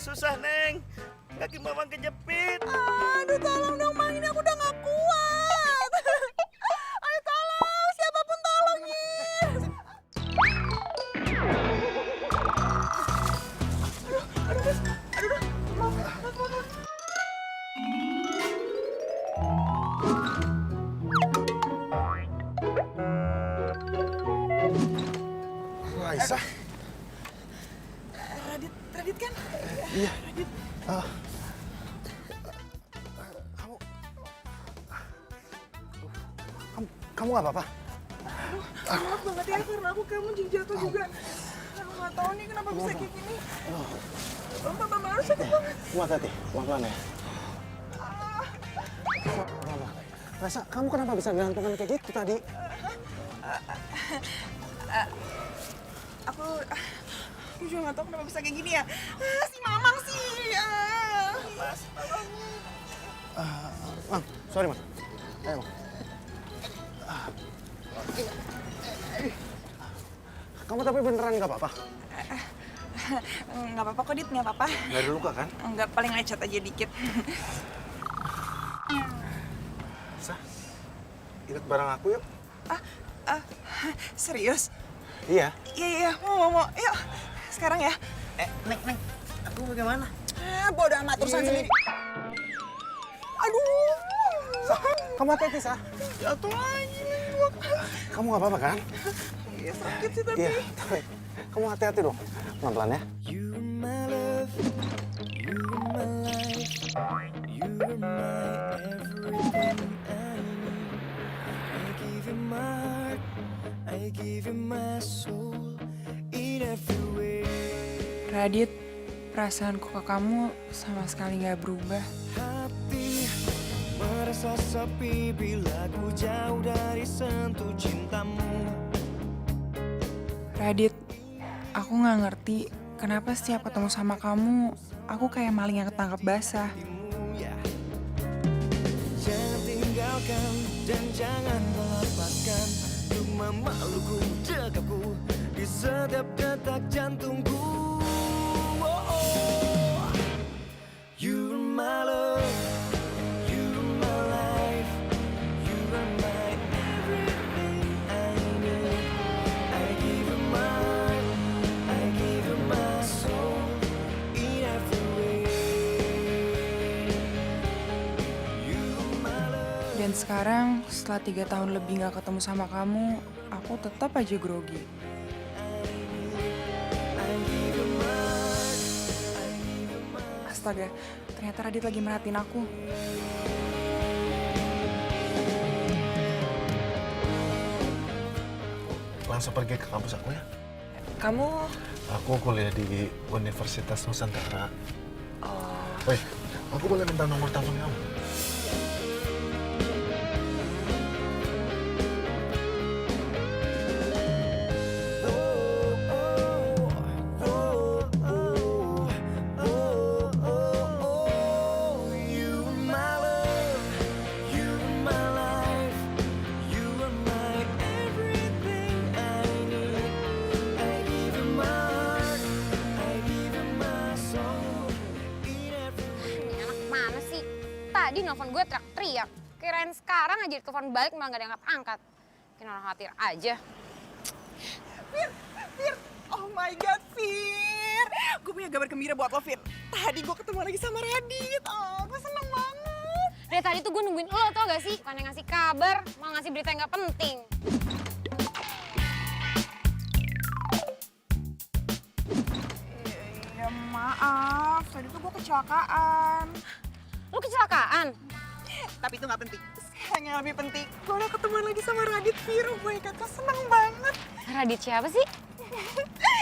susah, Neng. Kaki Mamang kejepit. Aduh, tolong dong, Mang. Ini aku udah gak kuat. Ayo tolong, siapapun tolongin. Aduh, maaf. Aisyah. Radit kan? Iya. Radit. Kamu nggak apa-apa? Maaf banget ya, karena aku kamu jadi jatuh juga. Aku nggak tahu nih kenapa bisa kayak gini. Mama harus sakit banget. Hati-hati, pelan-pelan ya. Rasa, kamu kenapa bisa gantungan kayak gitu tadi? Aku juga nggak tahu kenapa bisa kayak gini ya. Si Mamang sih. Mas, Mang, sorry, Mang. Ayo, Mang. Kamu tapi beneran nggak apa-apa? Nggak apa-apa kok, Dit. Nggak apa-apa. Nggak ada luka kan? Nggak, paling lecet aja dikit. Sa, ikut bareng aku yuk. Serius? Iya. Iya, mau. Yuk, sekarang ya. Neng, aku bagaimana? Bodo amat, urusan sendiri. Aduh. Sa, kamu hati-hati, Sa. Jatuh lagi. Kamu nggak apa-apa kan? Iya, sakit sih tapi. Iya, tapi kamu hati-hati dong. Pelan-pelan ya. You are my love, you are my life, you are my everything I need. I give you my heart, I give you my soul, in every way. Radit, perasaanku ke kamu sama sekali gak berubah. Hati merasa sepi bila ku jauh dari sentuh cintamu. Radit, aku gak ngerti kenapa setiap ketemu sama kamu, aku kayak maling yang ketangkap basah. Jangan tinggalkan dan jangan lepaskan untuk memelukku, dekapku di setiap detak jantungku. Oh, oh. You are my love, you are my life, you are my everything I need. I give you my heart, I give you my soul, in every way. You are my love. Dan sekarang, setelah 3 tahun lebih gak ketemu sama kamu, aku tetap aja grogi. Astaga, ternyata Radit lagi merhatiin aku. Langsung pergi ke kampus aku ya. Kamu? Aku kuliah di Universitas Nusantara. Oh. Woi, aku boleh minta nomor telepon kamu? Tadi nelfon gue teriak-teriak. Kirain sekarang aja telepon balik malah gak ada yang angkat. Mungkin orang khawatir aja. Fir. Oh my God, Fir. Gue punya kabar gembira buat lo, Fir. Tadi gue ketemu lagi sama Radit. Oh, gue seneng banget. Dari tadi tuh gue nungguin lo, tau gak sih? Bukan yang ngasih kabar, malah ngasih berita yang gak penting. Ya maaf, tadi tuh gue kecelakaan. Lu kecelakaan? Tapi itu gak penting. Sekarang yang lebih penting, gue udah ketemu lagi sama Radit, Fir. Oh my God, gue seneng banget. Radit siapa sih?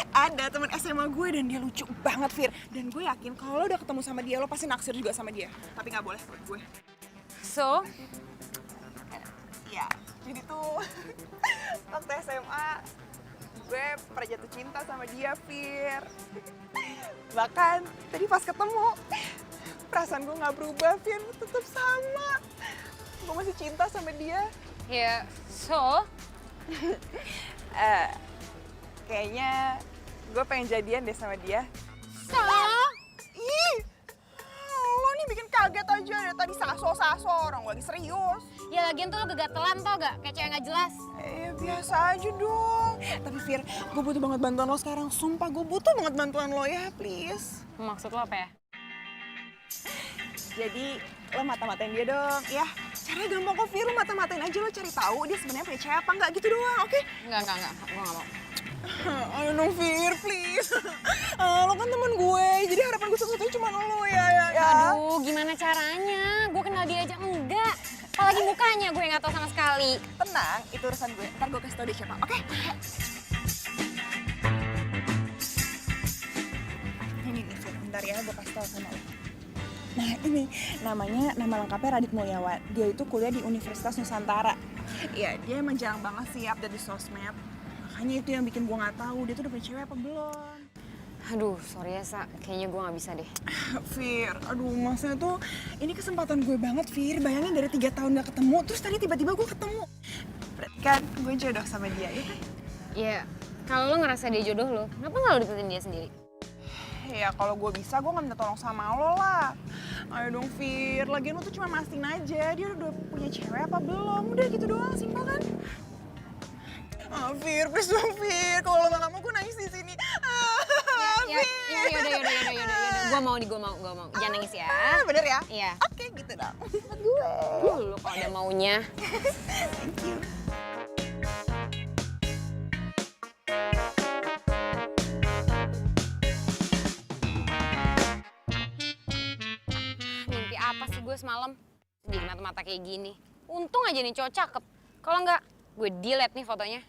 Ada teman SMA gue dan dia lucu banget, Fir. Dan gue yakin kalau lo udah ketemu sama dia, lo pasti naksir juga sama dia. Tapi gak boleh buat gue. So? Ya, jadi tuh waktu SMA gue pernah jatuh cinta sama dia, Fir. Bahkan tadi pas ketemu, perasaan gue gak berubah, Fir. Tetap sama. Gue masih cinta sama dia. Ya, so? Kayaknya gue pengen jadian deh sama dia. So? Ih, kaget aja dari tadi saso-saso, orang gue lagi serius. Ya lagian tuh lo gegatelan tau gak? Kayak cewek gak jelas. Biasa aja dong. Tapi Fir, gue butuh banget bantuan lo sekarang. Sumpah gue butuh banget bantuan lo ya, please. Maksud lo apa ya? Jadi lo mata-matain dia dong, ya. Caranya gampang kok Fir, lo mata-matain aja, lo cari tahu dia sebenarnya punya cewek apa enggak gitu doang, oke? Enggak, gue gak mau. Ayo dong Fir, please. Lo kan temen gue, jadi harapan gue satu-satunya cuma lo ya. Aduh, gimana caranya? Gue kenal dia aja enggak. Apalagi mukanya gue gak tahu sama sekali. Tenang, itu urusan gue. Ntar gue kasih tau dia siapa, oke? Ini nih Fir, bentar ya, gue kasih tau sama lo. Nah ini, nama lengkapnya Radit Mulyawan. Dia itu kuliah di Universitas Nusantara. Iya, dia emang jarang banget sih update di sosmed. Makanya itu yang bikin gue gak tahu dia tuh udah punya cewek apa belum. Aduh, sorry ya, Sa. Kayaknya gue gak bisa deh. Fir, aduh maksudnya tuh ini kesempatan gue banget Fir. Bayangin dari 3 tahun gak ketemu, terus tadi tiba-tiba gue ketemu. Berarti kan gue jodoh sama dia, ya kan? Iya, kalau lo ngerasa dia jodoh lo, kenapa gak lo deketin dia sendiri? Ya kalau gue bisa, gue gak minta tolong sama lo lah. Ayo dong Fir, lagian lo tuh cuma mastiin aja. Dia udah punya cewek apa belum? Udah gitu doang, simpel kan? Fir, please dong Fir. Kalau lo gak mau, gue nangis di sini. Yaudah. Gue mau. Jangan nangis ya. Bener ya? Iya. Oke, gitu dong. Gue. Lo kalau ada maunya. Thank you. Mimpi apa sih gue semalam? Jadi mata-mata kayak gini. Untung aja nih cowok cakep. Kalau enggak, gue delete nih fotonya.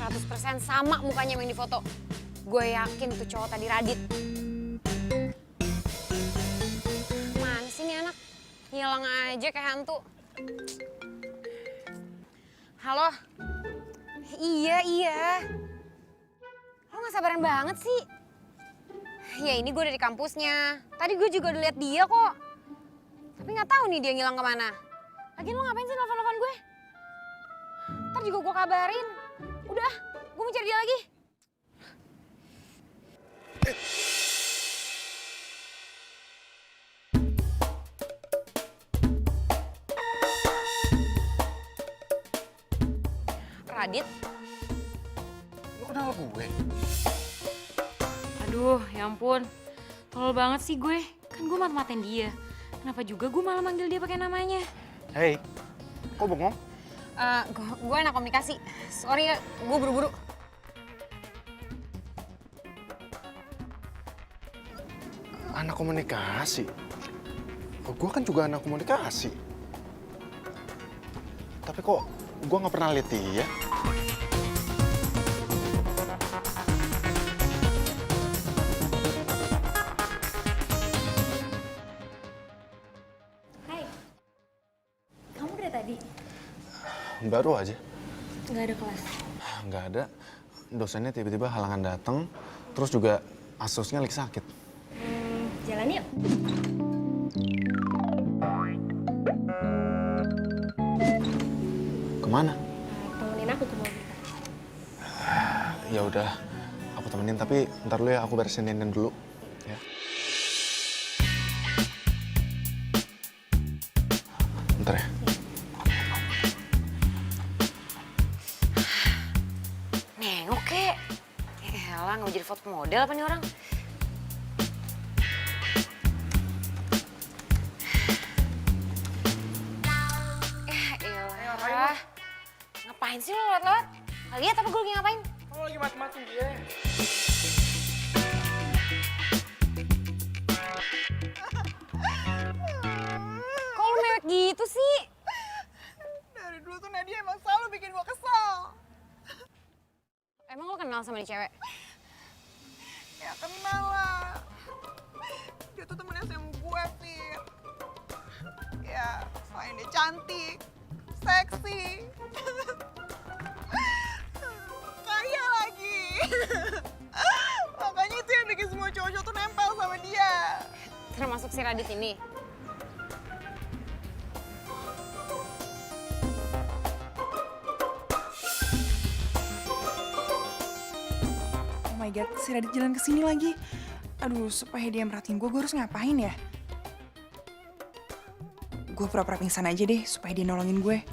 %100% sama mukanya yang di foto. Gue yakin tuh cowok tadi Radit. Mana sih nih anak? Hilang aja kayak hantu. Halo? Iya. Lo gak sabaran banget sih. Ya ini gue dari kampusnya. Tadi gue juga udah liat dia kok. Tapi gak tahu nih dia ngilang kemana. Lagian lo ngapain sih nelfon-nelfon gue? Ntar juga gue kabarin. Udah, gue mau cari dia lagi. Radit? Lu kenal gue? Aduh, ya ampun. Tolol banget sih gue. Kan gue mata-matain dia. Kenapa juga gue malah manggil dia pakai namanya? Hei, kok bengong? Gue anak komunikasi. Sorry ya, gue buru-buru. Anak komunikasi? Oh, gue kan juga anak komunikasi. Tapi kok gue nggak pernah lihat dia? Hai, kamu dari tadi? Baru aja. Nggak ada kelas? Nggak ada. Dosennya tiba-tiba halangan datang. Terus juga asosnya lagi sakit. Jalan yuk. Kemana? Temenin aku ke mobil. Ya udah, aku temenin. Tapi ntar dulu ya, aku beresin dandan dulu. Ya. Bentar ya. Nengok kek. Elah, nggak jadi foto model apa nih orang? Elah. Ngapain sih lo lewat-lewat? Nggak lihat apa gue lagi ngapain? Kamu lagi mati-matiin dia. Kok lu mewek gitu sih? Dari dulu tuh Nadia emang selalu bikin gue kesel. Emang lo kenal sama nih cewek? Ya kenal lah. Dia tuh temen SMA gue, Fir. Ya, selain dia cantik, seksi, kaya lagi. Makanya itu yang bikin semua cowok-cowok tuh nempel sama dia. Termasuk si Radit ini. God, si Radit jalan kesini lagi. Aduh, supaya dia merhatiin gue harus ngapain ya? Gue pura-pura pingsan aja deh, supaya dia nolongin gue.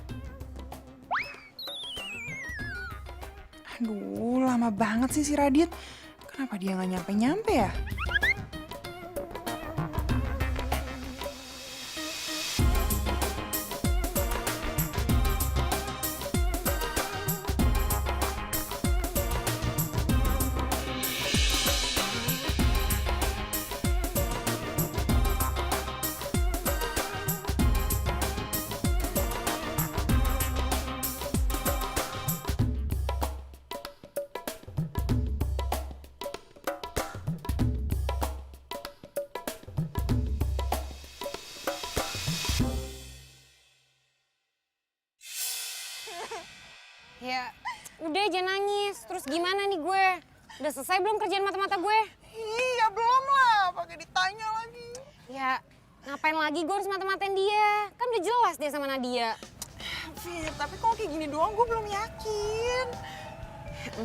Aduh, lama banget sih si Radit. Kenapa dia nggak nyampe-nyampe ya? Ya, udah jangan nangis. Terus gimana nih gue? Udah selesai belum kerjaan mata-mata gue? Iya belum lah, pakai ditanya lagi. Ya, ngapain lagi gue harus mata-matain dia? Kan udah jelas dia sama Nadia. Fir, tapi kalau kayak gini doang gue belum yakin.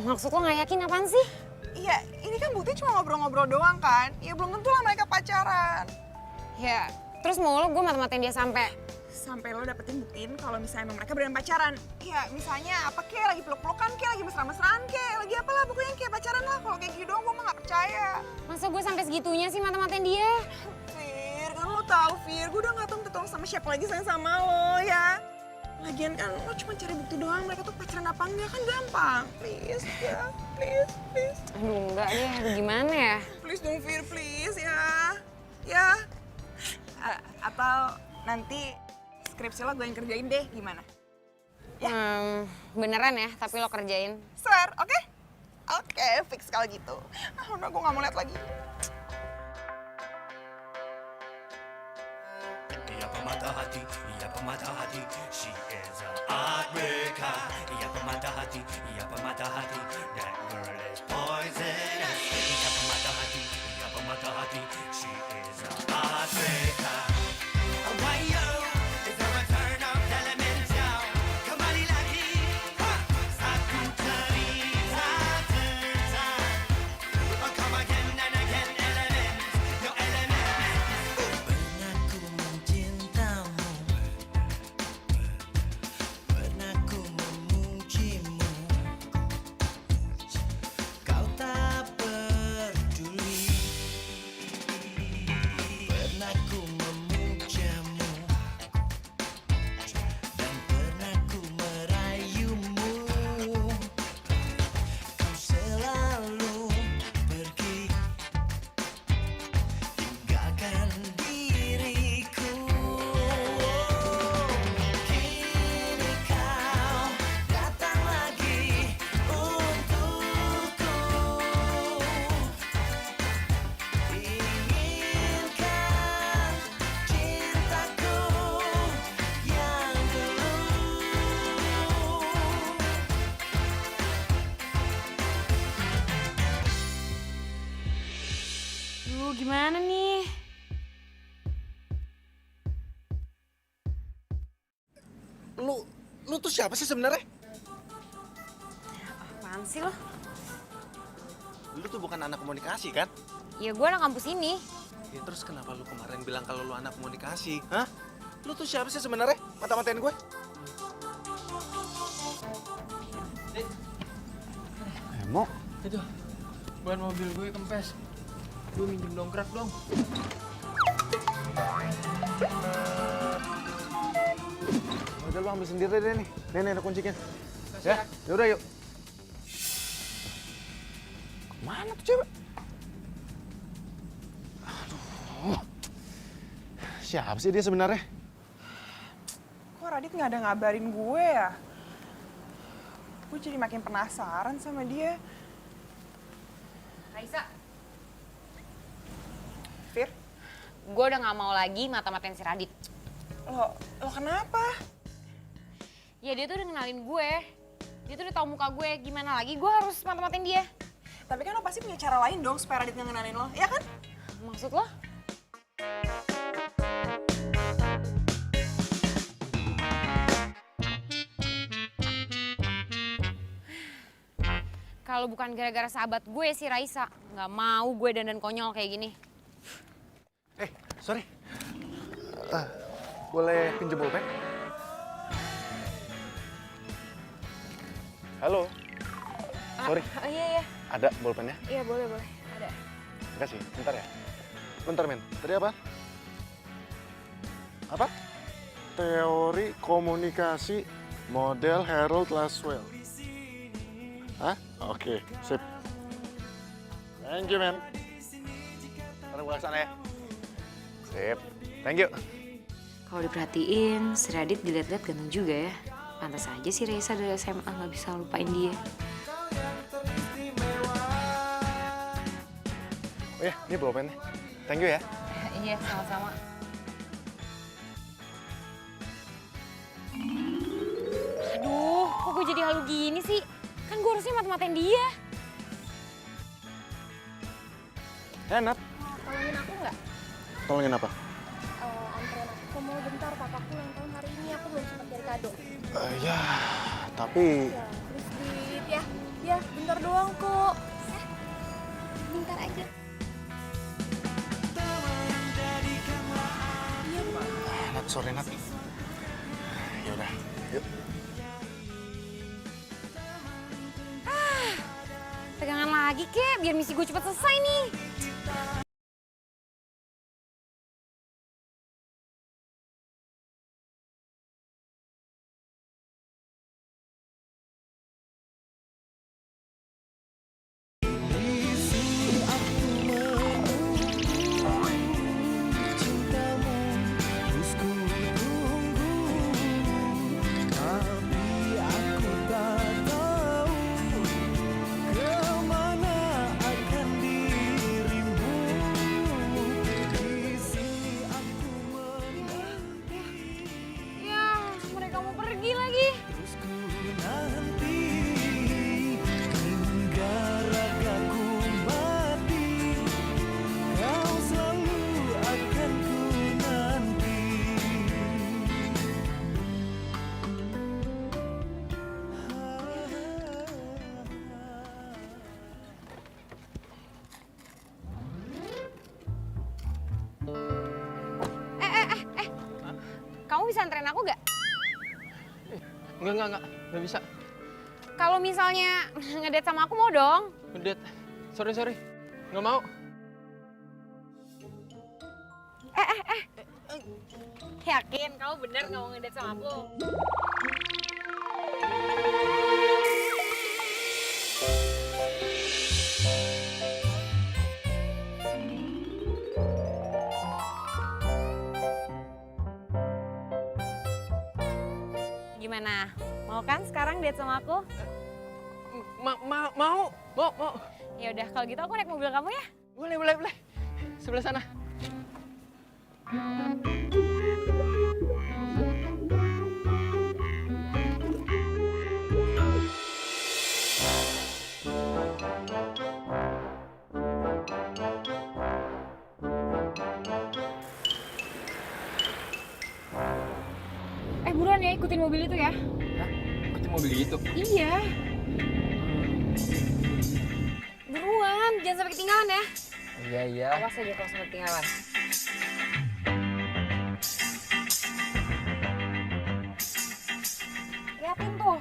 Maksud lo gak yakin apaan sih? Iya, ini kan bukti cuma ngobrol-ngobrol doang kan? Ya belum tentu lah mereka pacaran. Ya, terus mau lo gue mata-matain dia sampai Sampai lo dapetin buktiin kalau misalnya emang mereka beneran pacaran. Ya misalnya apa kayak lagi peluk-pelukan kayak lagi mesra-mesraan kayak lagi apalah pokoknya kayak pacaran lah. Kalau kayak gitu doang gue mah gak percaya. masa gue sampai segitunya sih mata-matain dia? Fir, kan lo tau Fir, gue udah gak tau minta tolong sama siapa lagi sayang sama lo ya. Lagian kan lo cuma cari bukti doang mereka tuh pacaran apa enggak kan gampang. Please ya, please, please. Aduh enggak deh, aduh gimana ya? Please dong Fir, please ya. Ya. Atau nanti skripsi lo gue yang kerjain deh, gimana? Beneran ya, tapi lo kerjain. Swear, oke? Oke, fix kalau gitu. Udah gue gak mau lihat lagi. Ia pemata hati, ia pemata hati. She is a heartbreaker. Ia pemata hati, ia pemata hati. That girl is poisonous. Ia pemata hati, ia pemata hati. She is a heartbreaker. Why yo? Is there a turn of elemental? Kembali lagi, satu cerita tentang. Oh, come again and again, elements, no elements. Pernah ku mencintamu, pernah ku memujimu. Kau tak peduli. Pernah ku memujamu dan pernah ku merayumu. Kau selalu pergi, tinggalkan diriku. Kini kau datang lagi untukku. Inginkan cintaku yang dulu. Duh, gimana nih? Lu tuh siapa sih sebenarnya? Apaan sih lo? Lu tuh bukan anak komunikasi kan? Ya gue anak kampus ini. Ya terus kenapa lu kemarin bilang kalau lu anak komunikasi? Hah? Lu tuh siapa sih sebenarnya? Mata-matain gue? Emo? Itu, ban mobil gue kempes. Gue minjem dongkrak dong. Udah lu ambil sendiri deh nih. Nih ada kuncinya. Ya, yaudah yuk. Mana tuh cewek? Aduh. Siapa sih dia sebenarnya? Kok Radit gak ada ngabarin gue ya? Gue jadi makin penasaran sama dia. Raisa, Fir, gue udah gak mau lagi mata-matain si Radit. lo kenapa? Ya dia tuh udah kenalin gue. Dia tuh udah tau muka gue. Gimana lagi gue harus mata-matain dia? Tapi kan lo pasti punya cara lain dong supaya Radit nggak ngenalin lo, ya kan? Maksud lo? Kalau bukan gara-gara sahabat gue si Raisa, nggak mau gue dandan konyol kayak gini. Sorry. Boleh pinjem pulpen? Halo. Sorry, Iya. ada pulpennya? Iya, boleh. Ada. Makasih, bentar ya. Bentar, men. Tadi apa? Apa? Teori komunikasi model Harold Laswell. Hah? Oke, sip. Thank you, men. Ntar gue kesana ya. Sip. Thank you. Kalau diperhatiin, si Radit dilihat-lihat ganteng juga ya. Pantas aja si Raisa dari SMA nggak bisa lupain dia. Oh ya, ini pulpennya. Thank you ya. Iya, sama-sama. Aduh, kok gue jadi halu gini sih? Kan gue harusnya mata-matain dia. Nat. Tolongin aku nggak? Tolongin apa? Anterin aku mau bentar, papaku ulang tahun hari ini, aku belum sempat cari kado. Ya, tapi... Ya, please Dit ya. Ya, bentar doang kok. Bentar aja. Nat, sorry Nat. Yaudah, yuk. Pegangan lagi kek, biar misi gue cepet selesai nih. Kamu bisa anterin aku gak? Nggak bisa. Kalau misalnya ngedate sama aku mau dong. Ngedate. Sorry. Nggak mau. Yakin kamu bener gak mau ngedate sama aku? Gimana? Mau kan sekarang date sama aku? Mau. Ya udah, kalau gitu aku naik mobil kamu ya. Boleh. Sebelah sana. Buruan ya, ikutin mobil itu ya. Hah? Ikutin mobil itu? Iya. Buruan, jangan sampai ketinggalan ya. Iya. Awas aja kalau sampai ketinggalan. Liatin tuh.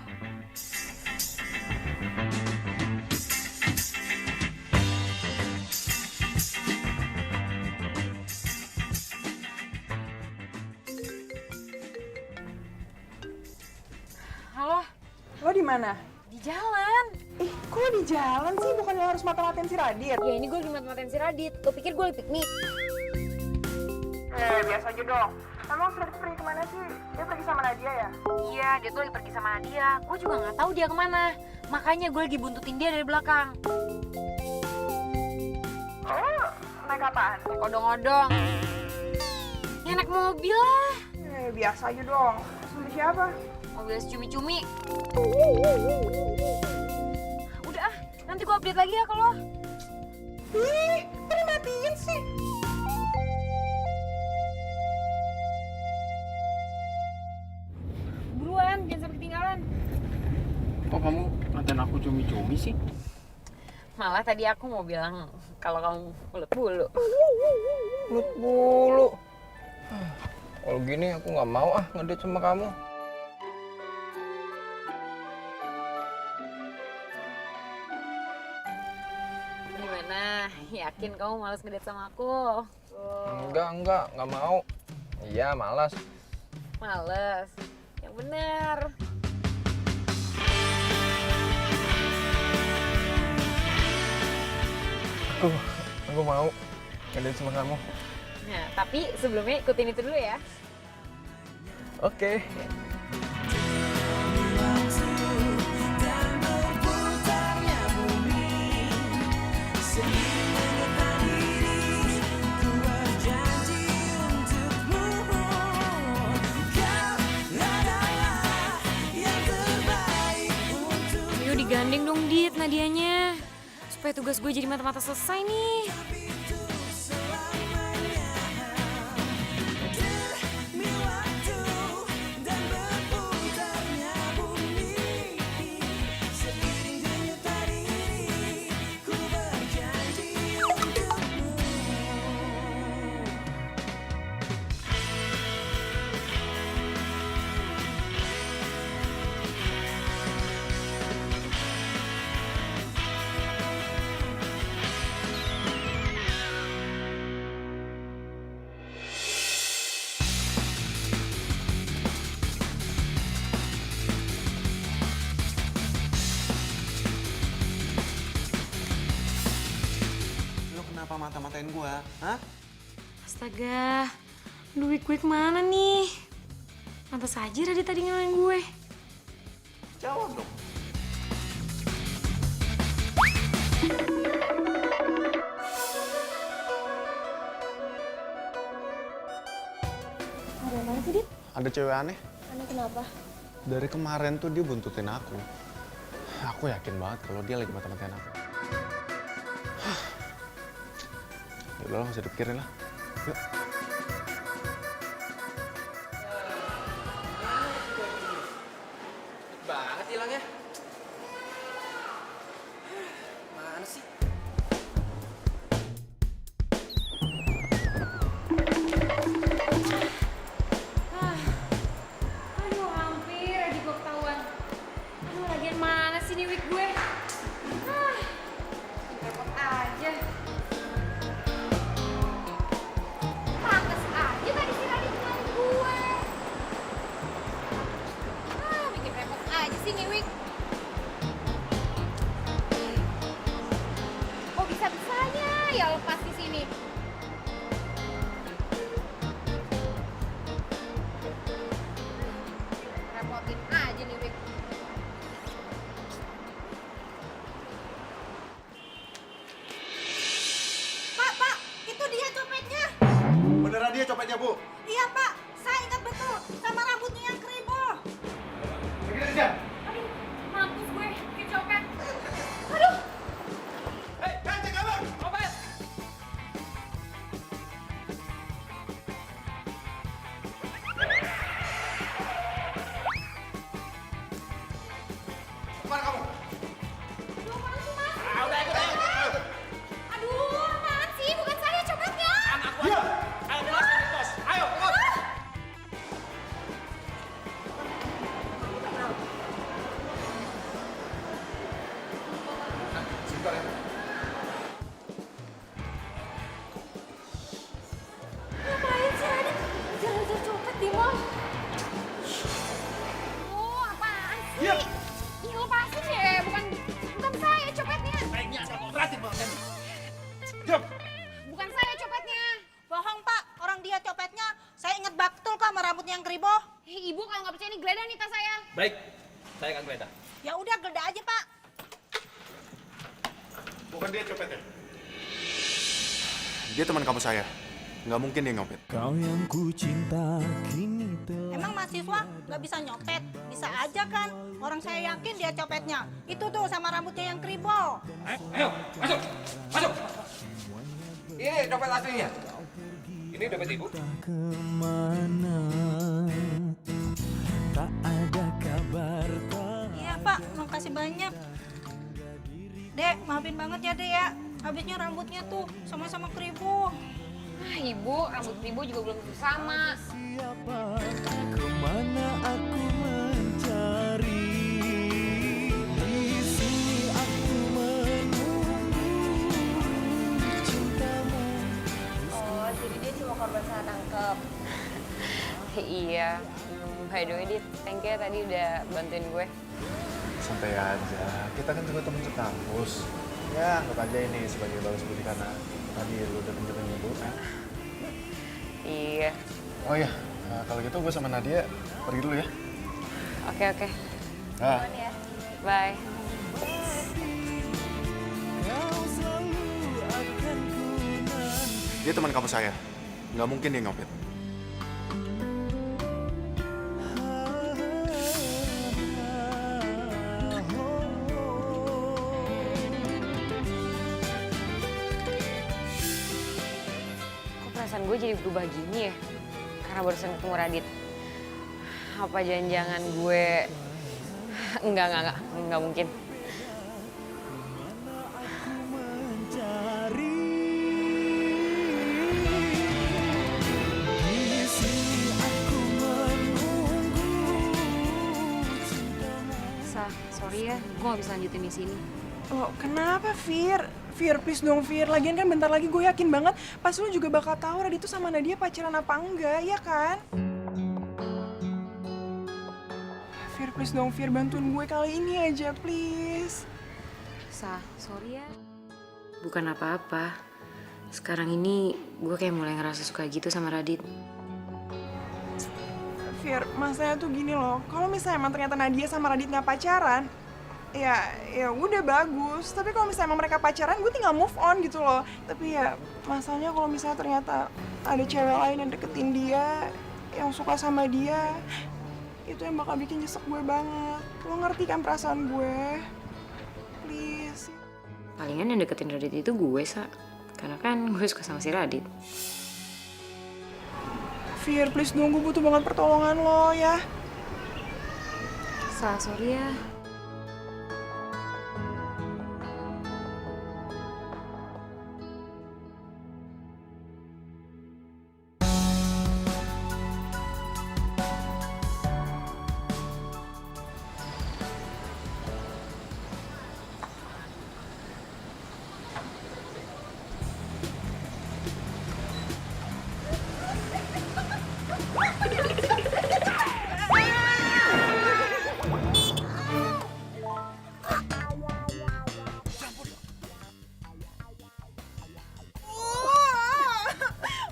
Halo, Lo di mana? di jalan. Kok lo di jalan sih? Bukannya harus mata-matain si Radit? Ya ini gue lagi mata-matain si Radit. Lo pikir gue lagi piknik? Biasa aja dong. Emang Radit pergi kemana sih? Dia pergi sama Nadia ya? Iya, dia tuh lagi pergi sama Nadia. Gue juga nggak tahu dia kemana. Makanya gue lagi buntutin dia dari belakang. Oh, naik apaan? Naik odong-odong. Ya naik mobil lah. Biasa aja dong. Sama siapa? Mobil cumi-cumi. Udah ah, nanti gue update lagi ya kalau. Ih, kok dimatiin sih? Buruan, jangan sampai ketinggalan. Kok kamu ngatain aku cumi-cumi sih? Malah tadi aku mau bilang kalau kamu ulet bulu. Ulet bulu. Kalau gini aku nggak mau ngedate sama kamu. Gimana? Yakin kamu malas ngedate sama aku? Enggak mau. Iya, malas. Males. Yang bener. Aku mau ngedate sama kamu. Nah, tapi sebelumnya ikutin itu dulu ya. Oke. Ayo digandeng dong, Dit, Nadianya. Supaya tugas gue jadi mata-mata selesai nih. Lo kenapa mata-matain gua? Hah? Astaga, duit gue kemana nih? Pantas aja Radit tadi ngelain gue. Jawab dong. Ada apa sih, Dit? Ada cewek aneh. Aneh kenapa? Dari kemarin tuh dia buntutin aku. Aku yakin banget kalau dia lagi mata-matain aku. Ya udah lah, nggak usah dipikirin lah. Yuk. Banget hilangnya. Mana sih? Aduh, hampir aja gue ketahuan. Aduh, lagian mana sih nih wig gue? Repot aja. Pantes aja tadi si Radit ngelain gue. Bikin repot aja sih nih wig. Oh, bisa-bisanya ya lepas di sini. Repotin aja nih wig. Pak, itu dia copetnya. Beneran dia copetnya, Bu? Iya, Pak. Saya ingat betul sama rambutnya yang keribo. Aduh, mampus gue, kecopet. Aduh, apaan sih? Bukan saya copetnya. Ngapain sih Radit? Jalan-jalan copet di mall. Oh, apaan sih? Ih, lepasin deh. Bukan saya copetnya. Bukan saya copetnya. Bohong, Pak. Orang dia copetnya. Saya ingat betul kok sama rambutnya yang keribo. Ibu kalau nggak percaya nih geledah nih tas saya. Baik, saya akan geledah. Ya udah, geledah aja, Pak. Bukan dia copetnya. Dia teman kamu saya. Nggak mungkin dia nyopet. Kau yang ku cinta kini Emang mahasiswa nggak bisa nyopet? Bisa aja kan? Orang saya yakin dia copetnya. Itu tuh sama rambutnya yang keribo. Ayo, masuk, masuk. Ini dompet aslinya. Ini dompet ibu. kemana? Tak ada kabar. Iya, Pak. Makasih banyak. Dek, maafin banget ya Dek ya. Habisnya rambutnya tuh sama-sama keribu. Ah, Ibu, rambut Ibu juga belum tentu sama. Siapa kemana aku mencari? Di sini aku menunggu cintamu. Oh, jadi dia cuma korban salah tangkep. Iya. By the way, Dit, thank you ya tadi udah bantuin gue. Santai aja, kita kan juga temen sekampus. Ya, anggap aja ini sebagai balas budi karena tadi lu udah pinjemin ibu kan. Iya. Oh iya, kalau gitu gue sama Nadia pergi dulu ya. Oke. Ah. Bye. Kau selalu akan ku nanti. Dia teman kampus saya, nggak mungkin dia nyopet. Kok perasaan gue jadi berubah gini ya? Karena barusan ketemu Radit. Apa jangan-jangan gue... Enggak mungkin. Mencari di sini aku menunggu cintamu. Sorry ya, gue gak bisa lanjutin di sini. Loh, kenapa, Fir? Fir, please dong, Fir. Lagian kan bentar lagi gue yakin banget pasti lu juga bakal tahu Radit tuh sama Nadia pacaran apa enggak, ya kan? Fir, please dong, Fir. Bantuin gue kali ini aja, please. Sorry ya. Bukan apa-apa. Sekarang ini gue kayak mulai ngerasa suka gitu sama Radit. Fir, masalahnya tuh gini loh. Kalau misalnya emang ternyata Nadia sama Radit nggak pacaran, ya udah bagus. Tapi kalau misalnya emang mereka pacaran, gue tinggal move on gitu loh. Tapi ya masalahnya kalau misalnya ternyata ada cewek lain yang deketin dia, yang suka sama dia, itu yang bakal bikin nyesek gue banget. Lo ngerti kan perasaan gue? Please. Palingan yang deketin Radit itu gue, Sa. Karena kan gue suka sama si Radit. Fir, please dong, gue butuh banget pertolongan lo ya. Sorry ya.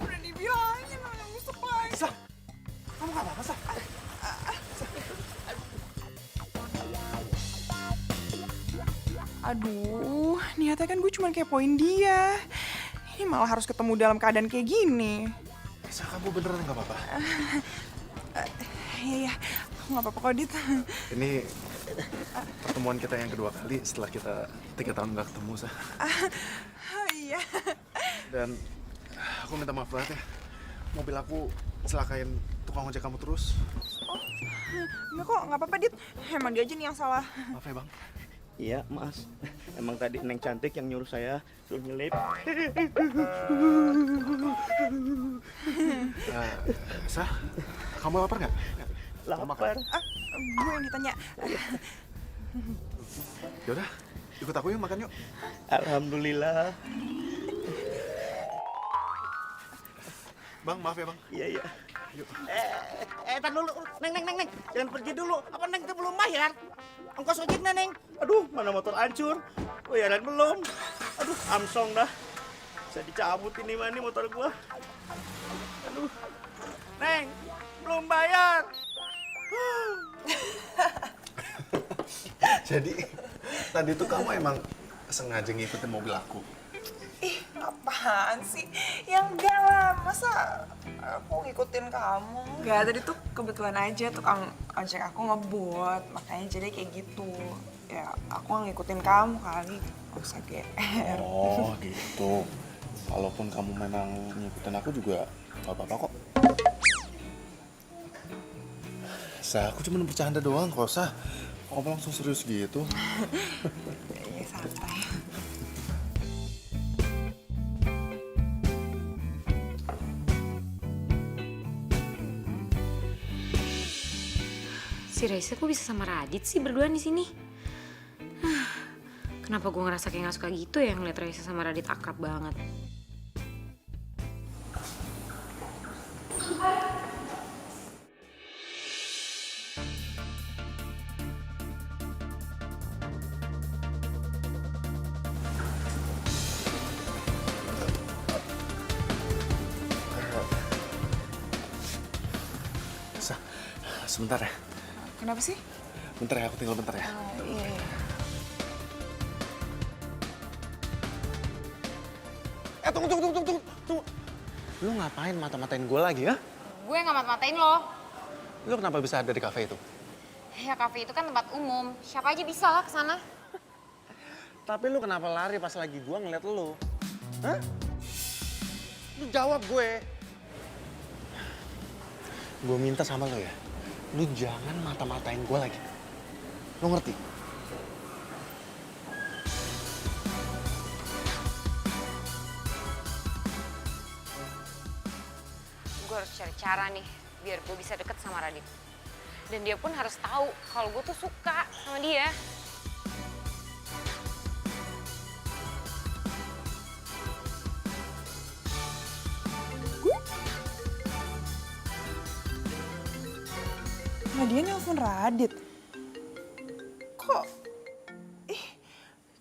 Udah dibilangin malah ngusuk lagi. Kamu nggak apa-apa, Sa? Aduh, niatnya kan gue cuma kepoin dia. Ini malah harus ketemu dalam keadaan kayak gini. Sa, kamu beneran nggak apa-apa? Iya, aku nggak apa-apa kok, Dit. Ini pertemuan kita yang kedua kali setelah kita 3 tahun nggak ketemu, Sa. Iya. Dan aku minta maaf banget ya. Mobil aku celakain tukang ojek kamu terus. Enggak kok, nggak apa-apa, Dit. Emang dia aja nih yang salah. Maaf ya, Bang. Iya, Mas. Emang tadi Neng Cantik yang nyuruh saya suruh nyelip. Sa, kamu lapar nggak? Lapar. Gue yang ditanya. Yaudah, ikut aku yuk makan yuk. Alhamdulillah. Bang, maaf ya, Bang. Iya. Yuk. Tar dulu. Neng. Jangan pergi dulu. Apa Neng itu belum bayar? Ongkos ojeknya, Neng. Aduh, mana motor hancur. Bayaran belum. Aduh, Amsong dah. Bisa dicabut ini mah nih motor gua. Aduh. Neng, belum bayar. Jadi, tadi tuh kamu emang sengaja ngikutin mobil aku? Ih, apaan sih? Ya enggak lah, masa aku ngikutin kamu? Enggak, tadi tuh kebetulan aja tukang ojek aku ngebut, makanya jadi kayak gitu. Ya, aku ngikutin kamu kali, gak usah GR. Oh, gitu. Kalaupun kamu memang ngikutin aku juga gak apa-apa kok. Sa, aku cuma bercanda doang kok, Sa. Kamu langsung serius gitu. Iya, santai. si Raisa kok bisa sama Radit sih berduaan di sini? Kenapa gue ngerasa kayak gak suka gitu ya ngeliat Raisa sama Radit akrab banget? Sa, sebentar ya. Kenapa sih? Bentar ya, aku tinggal bentar ya. Iya. Tunggu. Lu ngapain mata-matain gue lagi ya? Gue nggak mata-matain lo. Lu kenapa bisa ada di kafe itu? Ya kafe itu kan tempat umum. Siapa aja bisa lah kesana. Tapi lu kenapa lari pas lagi gue ngeliat lu? Hah? Lu jawab gue. Gue minta sama lo ya, lu jangan mata-matain gue lagi. Lu ngerti? Gue harus cari cara nih biar gue bisa deket sama Radit. Dan dia pun harus tahu kalau gue tuh suka sama dia. Nadia nelfon Radit. Kok?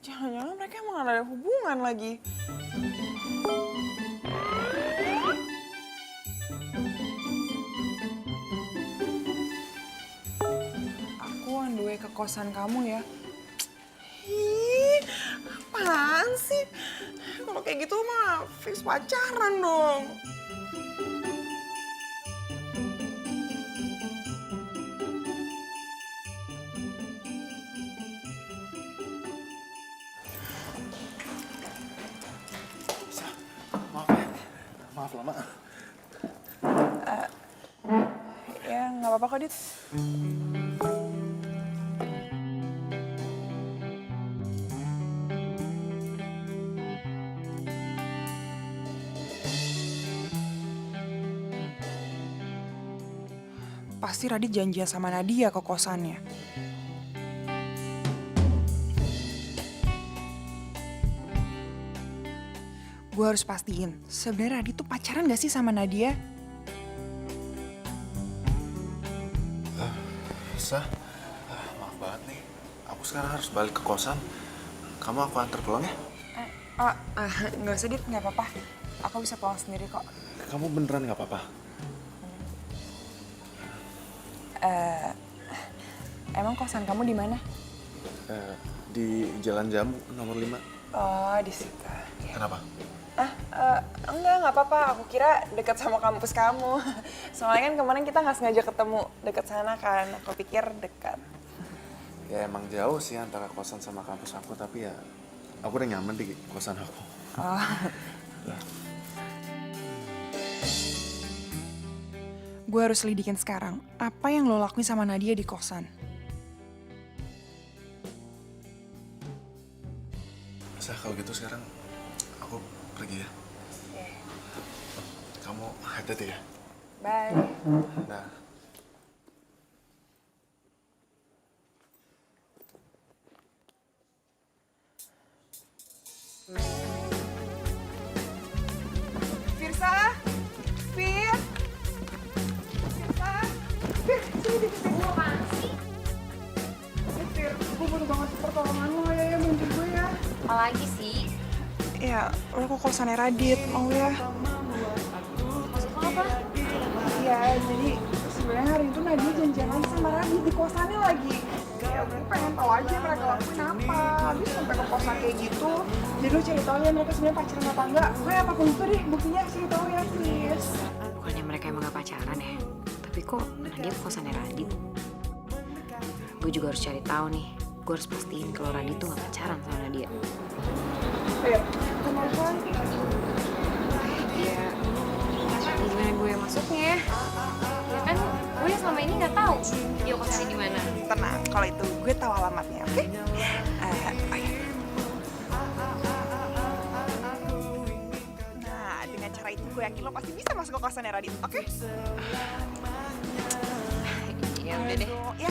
Jangan-jangan mereka emang ada hubungan lagi. Aku on the way ke kosan kamu ya. Ih, apaan sih? Kalau kayak gitu mah fix pacaran dong. Maaf lama. Ya, nggak apa-apa kok, Dit. Pasti Radit janjian sama Nadia ke kosannya. Gue harus pastiin, sebenarnya Radit tuh pacaran gak sih sama Nadia? Sa, maaf banget nih. Aku sekarang harus balik ke kosan. Kamu aku antar pulang ya? Nggak usah, Dit, nggak apa-apa. Aku bisa pulang sendiri kok. Kamu beneran nggak apa-apa? Emang kosan kamu di mana? Di Jalan Jamu nomor 5. Oh, di situ. Kenapa? Nggak apa-apa. Aku kira dekat sama kampus kamu. Soalnya kan kemarin kita nggak sengaja ketemu dekat sana kan. Aku pikir dekat. Ya emang jauh sih antara kosan sama kampus aku, tapi ya aku udah nyaman di kosan aku. Oh. Nah. Gue harus lidikin sekarang. Apa yang lo lakuin sama Nadia di kosan? Sa, kalau gitu sekarang aku pergi ya. Kamu hati-hati ya. Bye. Nah. Firsa? Fir? Firsa? Fir, sini dikit gue. Apaan sih? Fir, gue butuh banget pertolongan lo ya, bantu gue ya. Apalagi sih? Ya, lo ke kosannya Radit, mau ya? Maksud lo apa? Iya, jadi sebenarnya hari itu Nadia janjian lagi sama Radit di kosannya lagi. Ya, gue pengen tahu aja mereka lakuin apa. Habis sampai ke kosan kayak gitu. Jadi lo cari tahu ya mereka sebenarnya pacaran apa enggak. Gue apapun itu deh, buktinya cari tahu ya, please. Bukannya mereka emang gak pacaran ya? Tapi kok Nadia ke kosannya Radit? Gue juga harus cari tahu nih. Gue harus pastiin kalau Radit tuh gak pacaran sama Nadia. Fir, kenapa? Ya, gimana gue masuknya ya? Ya kan gue selama ini gak tahu dia kosannya di mana. Tenang, kalau itu gue tahu alamatnya, oke? Oh ya. Nah, dengan cara itu gue yakin lo pasti bisa masuk ke kosannya Radit, oke? Ya Ya udah deh. Ya,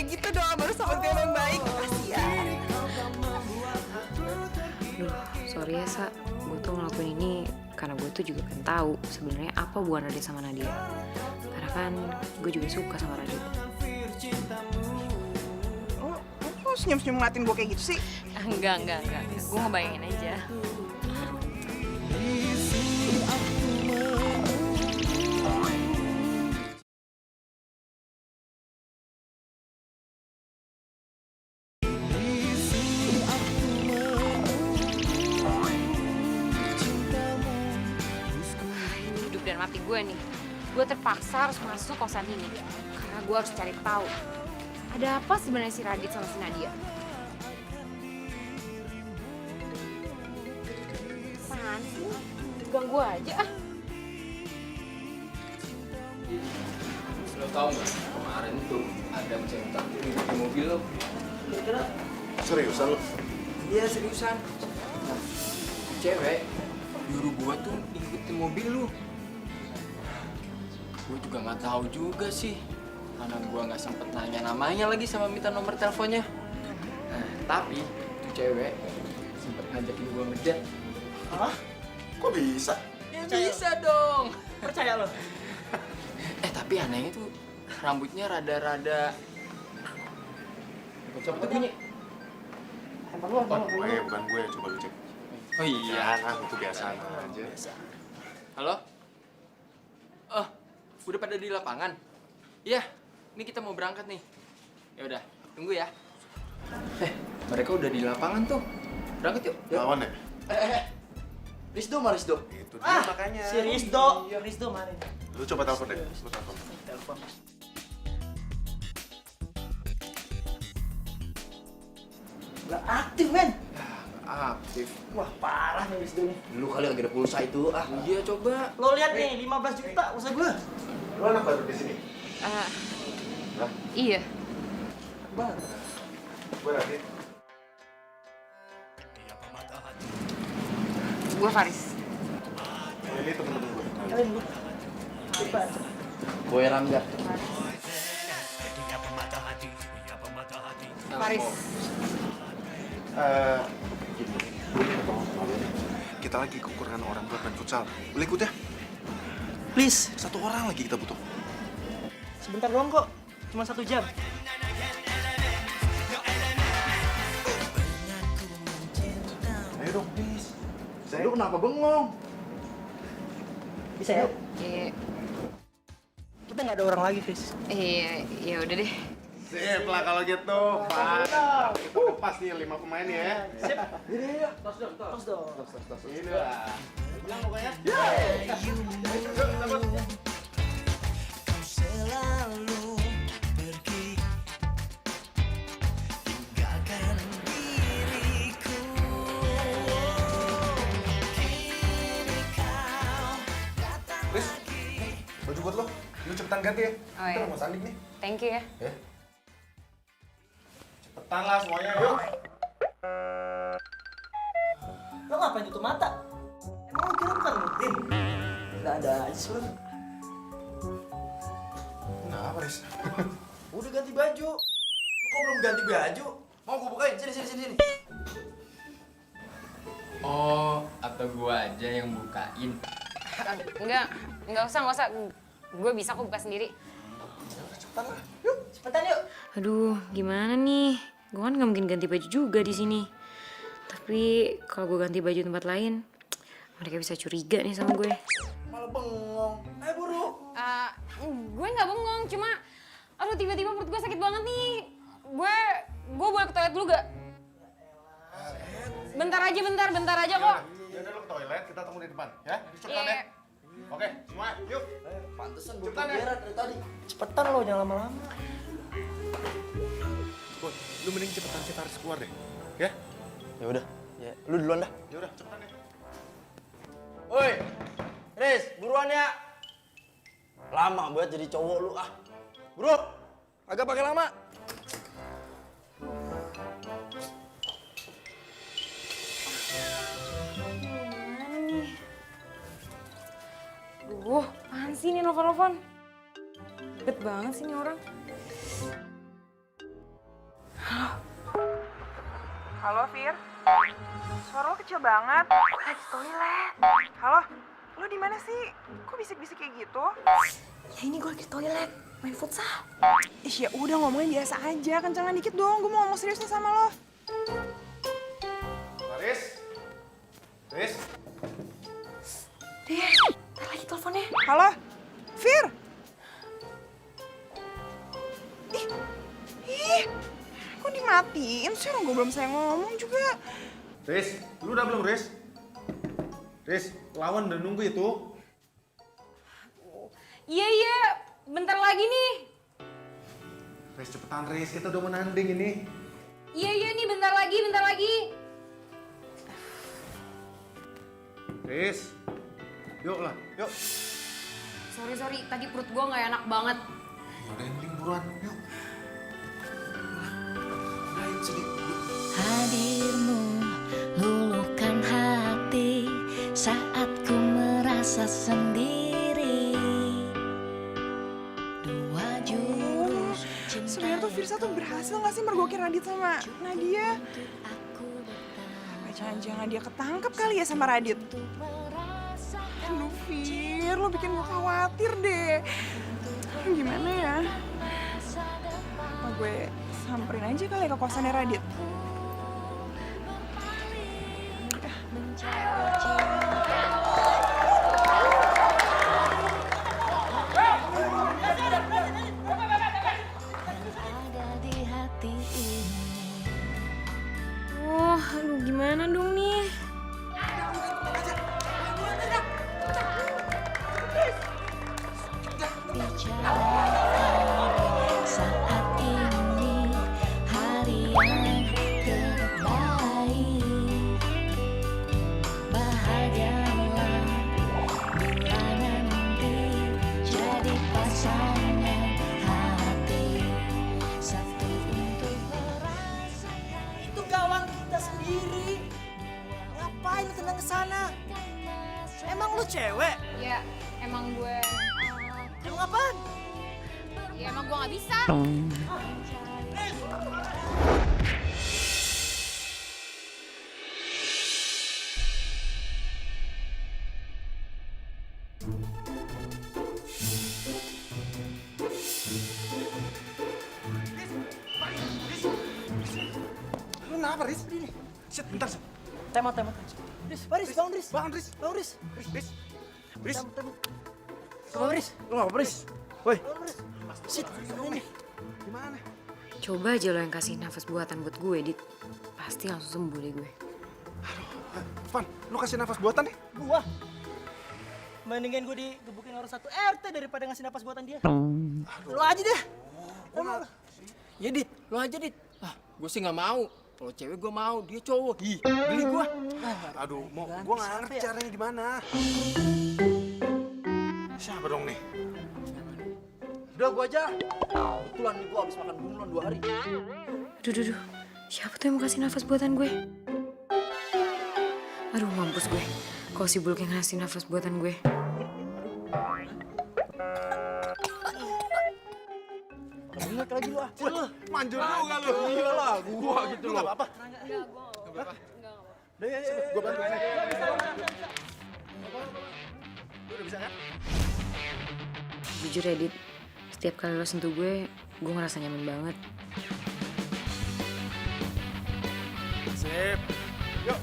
gitu dong, baru sahabat gue yang baik. Makasih ya. Duh, sorry ya, Sa. Gue tuh ngelakuin ini karena gue tuh juga pengen tahu sebenarnya apa hubungan Radit sama Nadia. Karena kan gue juga suka sama Radit. Lo kok senyum-senyum ngeliatin gue kayak gitu sih? Enggak. Gue ngebayangin aja. Ini hidup dan mati gue nih. Gue terpaksa harus masuk kosan ini. Karena gue harus cari tahu. Ada apa sebenarnya si Radit sama si Nadia? Apaan sih? Ganggu aja ah. Lo tau nggak kemarin tuh ada cewek takdir di mobil lo. Kira-kira Seriusan lo? iya seriusan. Nah, cewek nyuruh gua tuh ngikutin mobil lu. Gua juga nggak tahu juga sih, karena gua nggak sempet nanya namanya lagi sama minta nomor teleponnya. Nah, tapi tuh cewek sempet ngajakin gua ngedate. Hah? Kok bisa? Ya bisa dong. Percaya lo? Tapi anehnya tuh rambutnya rada-rada. Coba tuh bunyi. Oh, bukan gue, coba lu cek. Oh iya. Nah, itu biasa aja. Halo? Oh, udah pada di lapangan? Iya, ini kita mau berangkat nih. Ya udah, tunggu ya. Mereka udah di lapangan tuh. Berangkat yuk. Lawan ya? Rizdo mah Rizdo. Itu dia makanya. Si Rizdo. Rizdo mana? Lu coba telepon deh. Lu telepon. Telepon. Nggak aktif, men. Aktif. Wah, parah nih Rizdo nih. Lu kali lagi ada pulsa itu. Iya, coba. Lo lihat nih, 15 juta usaha gue. Lu anak baru di sini? Iya. Baru. Gue Radit. Gue Faris. Ini temen-temen gue. Kalian lu. Gue Rangga. Faris. Gini, gue minta tolong sama lu nih. Kita lagi kekurangan orang buat main futsal. Boleh ikut ya? Please, 1 orang lagi kita butuh. sebentar doang kok. Cuma 1 jam. Ayo dong, please. Lu kenapa bengong? Bisa ya? Iya. Kita nggak ada orang lagi, Fis. Iya, ya udah deh. Sip lah kalau gitu. Mantap. Kita udah pas nih 5 pemain ya. Sip. Ini ya. Tos dong. Ini lah. Bilang pokoknya. Kau selalu pergi, tinggalkan diriku. Kini kau datang Riz, baju buat lo. Lu cepetan ganti ya. Oh, Kita iya. mau sanding nih. Thank you ya. Ya. Cepetan lah semuanya, yuk. Lo ngapain tutup mata? Emang lo kira bukan mutim? Nggak ada aja lo. Kenapa, Riz? Udah ganti baju. Lu kok belum ganti baju? Mau gue bukain? Sini. Oh, atau gua aja yang bukain. Enggak usah. Gue bisa kok buka sendiri. Cepetan yuk. Aduh, gimana nih? Gue kan nggak mungkin ganti baju juga di sini. Tapi kalau gue ganti baju tempat lain, mereka bisa curiga nih sama gue. Malah bengong. Ayo buru. Gue nggak bengong, cuma aduh tiba-tiba perut gue sakit banget nih. Gue boleh ke toilet dulu gak? Bentar aja kok. Ya udah lo ke toilet, kita tunggu di depan, ya. Cepetan ya. Iya. Oke, semua yuk. Pantesan gue Cepetan ya. kegeran dari tadi. Cepetan lo, jangan lama-lama. Boy, lu mending cepetan si Faris keluar deh. Ya? Ya udah. Ya, lu duluan dah. Ya udah, cepetan ya. Woi, Riz, buruan ya. Lama buat jadi cowok lu ah. Bro, agak pakai lama. Gimana nih? Apaan sih ini nelfon-nelfon? Ribet banget sih ini orang. Halo, Fir. Suara lo kecil banget. Lagi toilet. Halo, lo di mana sih? Kok bisik-bisik kayak gitu? Ya ini gue lagi di toilet, main futsal. Ih, ya udah ngomongin biasa aja, kencengan dikit dong. Gue mau ngomong serius nih sama lo. Riz? Riz? Dia, ntar lagi teleponnya. Halo, Fir. Ih, kok dimatiin sih? Orang gue belum saya ngomong juga. Riz, lu udah belum, Riz? Riz, lawan udah nunggu itu. Iya, bentar lagi nih. Riz, cepetan Riz, kita udah menanding ini. Iya nih, bentar lagi. Riz, yuk lah, yuk. Sorry, tadi perut gue nggak enak banget. Ada yang penting buruan, yuk. Ayo, sedikit. Hadirmu luluhkan hati saat ku merasa sendiri. Dua jurus cinta. Sebenarnya tuh Firsa tuh berhasil nggak sih mergokin Radit sama Nadia? Apa jangan-jangan dia ketangkep kali ya sama Radit? Aduh Fir, lo bikin gue khawatir deh. Gimana ya? Apa gue samperin aja kali ya ke kosannya Radit? Aduh gimana dong nih? Saat ini hari yang terbaik, bahagialah bila nanti jadi pasangan hati satu untuk merasakan. Itu gawang kita sendiri. Ngapain lu tendang ke sana? Emang lu cewek? Ya, emang gue... Emang apaan? Ya emang gue nggak bisa. Lu kenapa, Riz? Shit, bentar, Shit. Temot. Riz, Riz, bangun Riz. Bangun, Riz. Bangun Riz. Riz. Riz. Bangun Riz. Lu ngapa, Riz? Woi. Bangun Riz. Shit, ini. Gimana? Coba aja lo yang kasih nafas buatan buat gue, Dit. Pasti langsung sembuh deh gue. Van, lu kasih nafas buatan nih. Gua. Mendingan gue digebukin orang satu RT daripada ngasih napas buatan dia. Lu aja deh. Ya Dit, lo aja Dit. Ah, gue sih nggak mau. Kalau cewek gue mau, dia cowok. Ih, beli gue. Aduh, gua nggak ngerti caranya gimana. Siapa dong nih? Udah gua aja. Kebetulan nih gua habis makan bunglon 2 hari. Aduh. Siapa tuh yang mau kasih nafas buatan gue? Aduh, mampus gue. Kalau si Bulk yang ngasih nafas buatan gue. Ingat lagi lu ah. Manjur juga lu. Gila lah, gua gitu loh. Enggak apa-apa. Udah ya. Gua bantu. Udah bisa kan? Jujur ya, Dit. Setiap kali lo sentuh gue ngerasa nyaman banget. Sip. Yuk.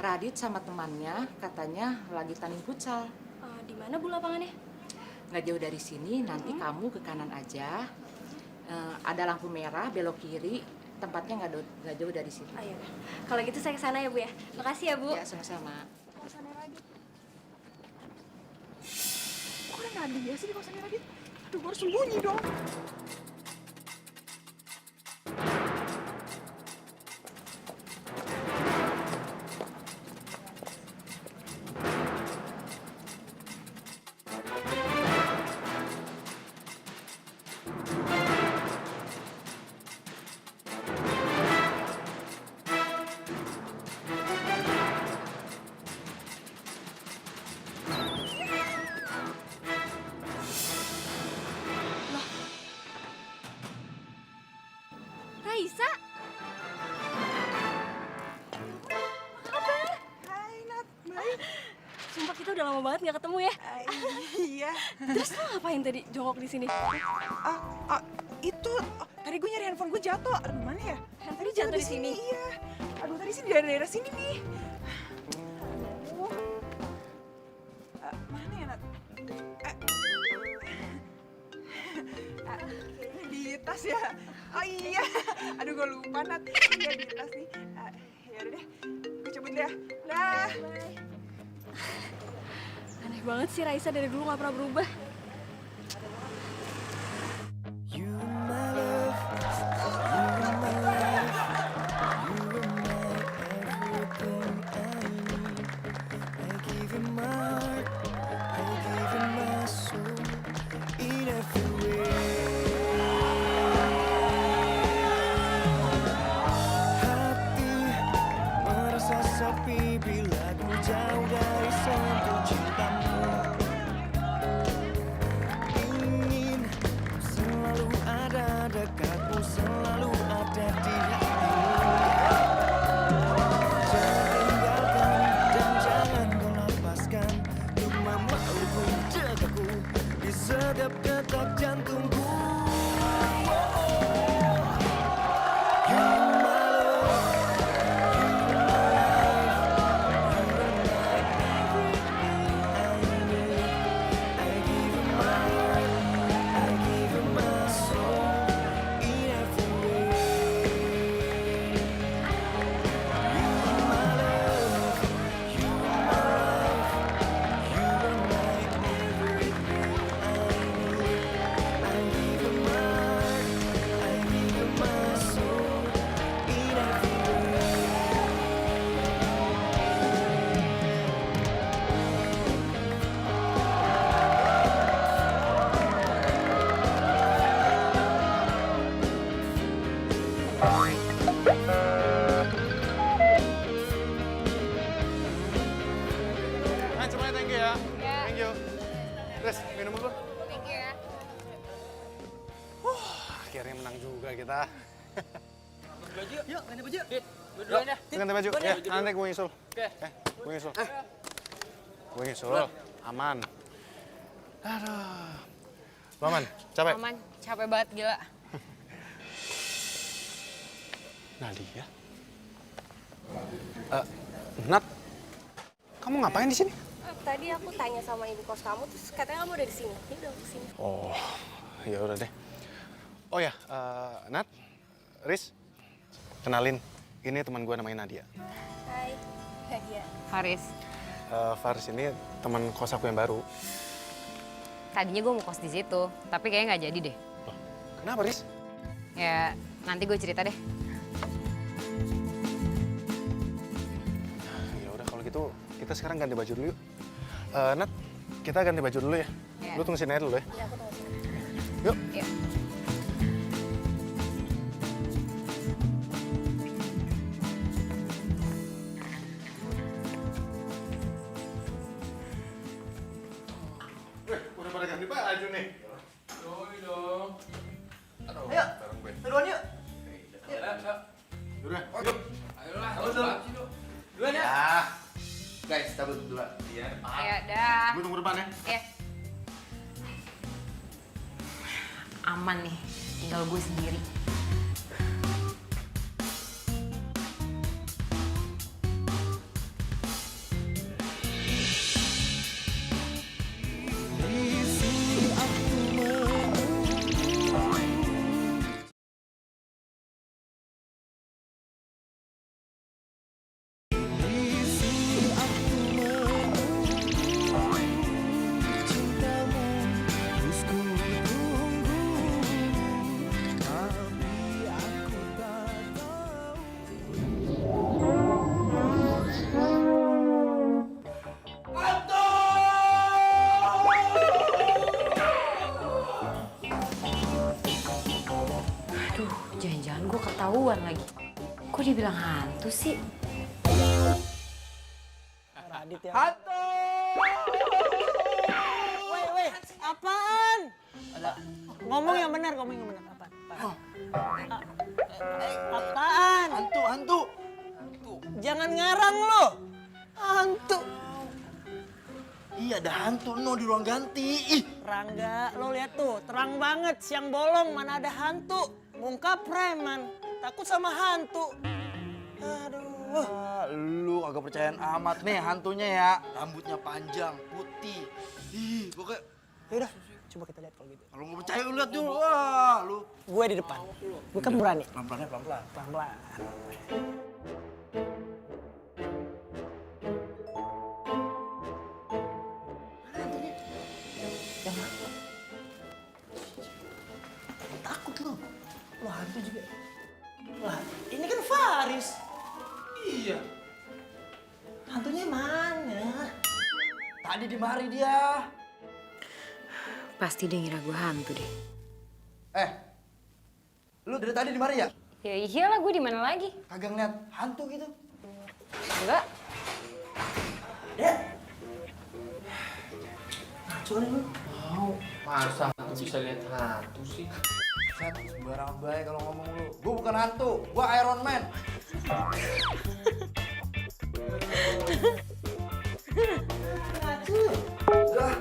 Radit sama temannya katanya lagi tanding futsal. Di mana Bu lapangannya? Nggak jauh dari sini, nanti kamu ke kanan aja. Ada lampu merah, belok kiri. Tempatnya nggak jauh dari sini. Oh, iya. Kalau gitu saya ke sana ya Bu ya. Makasih ya Bu. Ya, sama-sama. Kok ada Nadia sih di kosannya Radit? Aduh, gue harus sembunyi dong. sumpah kita udah lama banget nggak ketemu ya. Iya. Terus lo ngapain tadi jongkok di sini? Itu tadi gue nyari handphone gue jatuh. Aduh, mana ya? Tadi jatuh di sini. Iya. Aduh, tadi sih di daerah sini nih. Mana ya, Nat? Di tas ya? Oh iya. Aduh, gue lupa, Nat. Iya, di tas nih. Ya udah deh. Gue cabut deh ya. Dah. Aneh banget sih Raisa dari dulu nggak pernah berubah. Sepi bila ku jauh dari sentuh cintamu. Ingin selalu ada dekatmu, selalu ada di hatimu. Jangan tinggalkan dan jangan kau lepaskan untuk memelukku, dekatku di setiap detak jantungku. Semuanya thank you ya. Thank you. Terus minum dulu. Thank you ya. Akhirnya menang juga kita. Baju yuk. Yuk, ganti baju. Duluan ya. Ganti baju. Ya, nanti gue nyusul. Oke. Gue nyusul. Gue nyusul. Aman. Aduh. Lo aman? Capek? Aman, capek banget gila. Nadia? Nat, kamu ngapain di sini? Tadi aku tanya sama ibu kos kamu, terus katanya kamu udah di sini. Ini udah kesini. Oh, ya udah deh. Oh ya, Nat, Riz, kenalin, ini teman gue namanya Nadia. Hai, Nadia. Faris, Faris ini teman kos aku yang baru. tadinya gue mau kos di situ, tapi kayaknya nggak jadi deh. Loh, kenapa, Riz? Ya, nanti gue cerita deh. Ya udah kalau gitu kita sekarang ganti baju dulu yuk. Nat, kita ganti baju dulu ya. Iya. Lu tunggu sini aja dulu ya. Iya, aku tunggu sini. Yuk. Iya. Udah pada ganti baju nih. Yoi dong. Ayo, duluan yuk. Udah, Yuk. Ayolah. Duluan ya. Guys, cabut duluan. Iya. Ya dah. gue tunggu depan ya. Ya. Aman nih, tinggal gue sendiri. Aduh, jangan-jangan gue ketahuan lagi. Kok dia bilang hantu sih? Radit ya. Hantu! Weh, apaan? Ngomong yang benar, ngomong yang benar. Apaan? Apaan? Hantu. Jangan ngarang lo. Hantu. Iya, ada hantu no di ruang ganti. Ih. Rangga, lo lihat tuh, terang banget, siang bolong, mana ada hantu. Muka preman, takut sama hantu. Aduh. Lu agak percayaan amat nih hantunya ya. Rambutnya panjang, putih. Ih, pokoknya. Yaudah, coba kita lihat kalau gitu. Kalau nggak percaya lu lihat dulu. Wah, lu. Gue di depan. Gue kan berani. Pelan-pelan, pelan-pelan. Pelan-pelan. Takut lu. Lo hantu juga. Lah, ini kan Faris. Iya. Hantunya mana? Tadi di mari dia. Pasti dia ngira gue hantu deh. Lu dari tadi di mari ya? Ya iyalah, gue di mana lagi? Kagak ngeliat hantu gitu. Enggak. Sorry lu. Mau. Masa bisa lihat hantu sih? Set, sembarang baik kalau ngomong lu. Gua bukan hantu, gua Iron Man. Udah.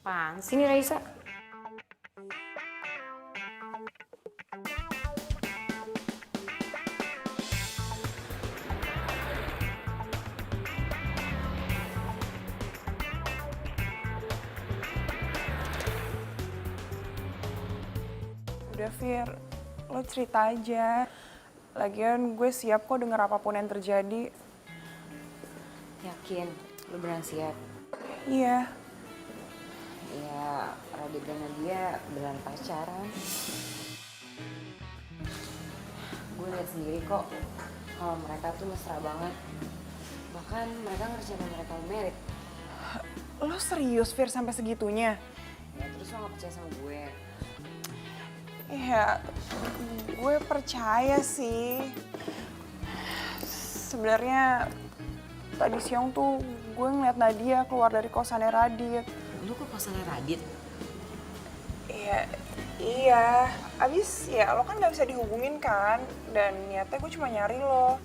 Apaan sih nih Raisa? Udah Fir, lo cerita aja. Lagian gue siap kok denger apapun yang terjadi. Yakin? Lu beneran siap? Iya. Ya, Radit dan Nadia beneran pacaran. Gue lihat sendiri kok kalau mereka tuh mesra banget. Bahkan mereka ngerjain mereka merit. Lo serius Fir sampai segitunya? Ya terus lo gak percaya sama gue? Iya, gue percaya sih. Sebenarnya tadi siang tuh gue ngeliat Nadia keluar dari kosannya Radit. Lu ke kosannya Radit? Iya. Abis ya lo kan gak bisa dihubungin kan. Dan niatnya gue cuma nyari lo.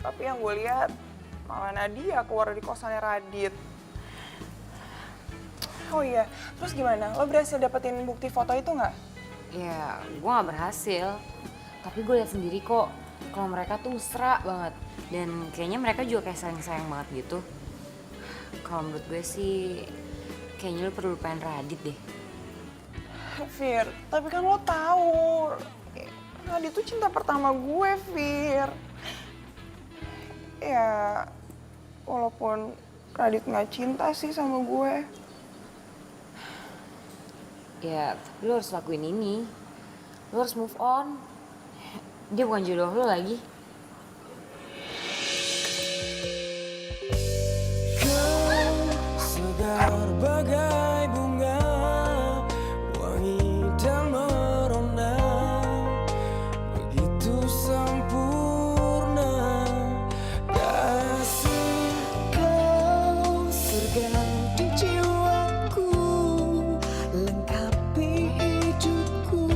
Tapi yang gue lihat malah Nadia keluar dari kosannya Radit. Oh iya, terus gimana? Lo berhasil dapetin bukti foto itu nggak? Ya, gue gak berhasil. Tapi gue lihat sendiri kok kalau mereka tuh mesra banget. Dan kayaknya mereka juga kayak sayang-sayang banget gitu. Kalau menurut gue sih, kayaknya lu perlu lupain Radit deh. Fir, tapi kan lo tahu Radit tuh cinta pertama gue, Fir. Ya, walaupun Radit nggak cinta sih sama gue. Ya, tapi lu harus lakuin ini. Lu harus move on. Dia bukan jodoh lu lagi. Kau segar bagai bunga, wangi dan merona, begitu sempurna. Kasih kau surga di jiwaku, lengkapi hidupku,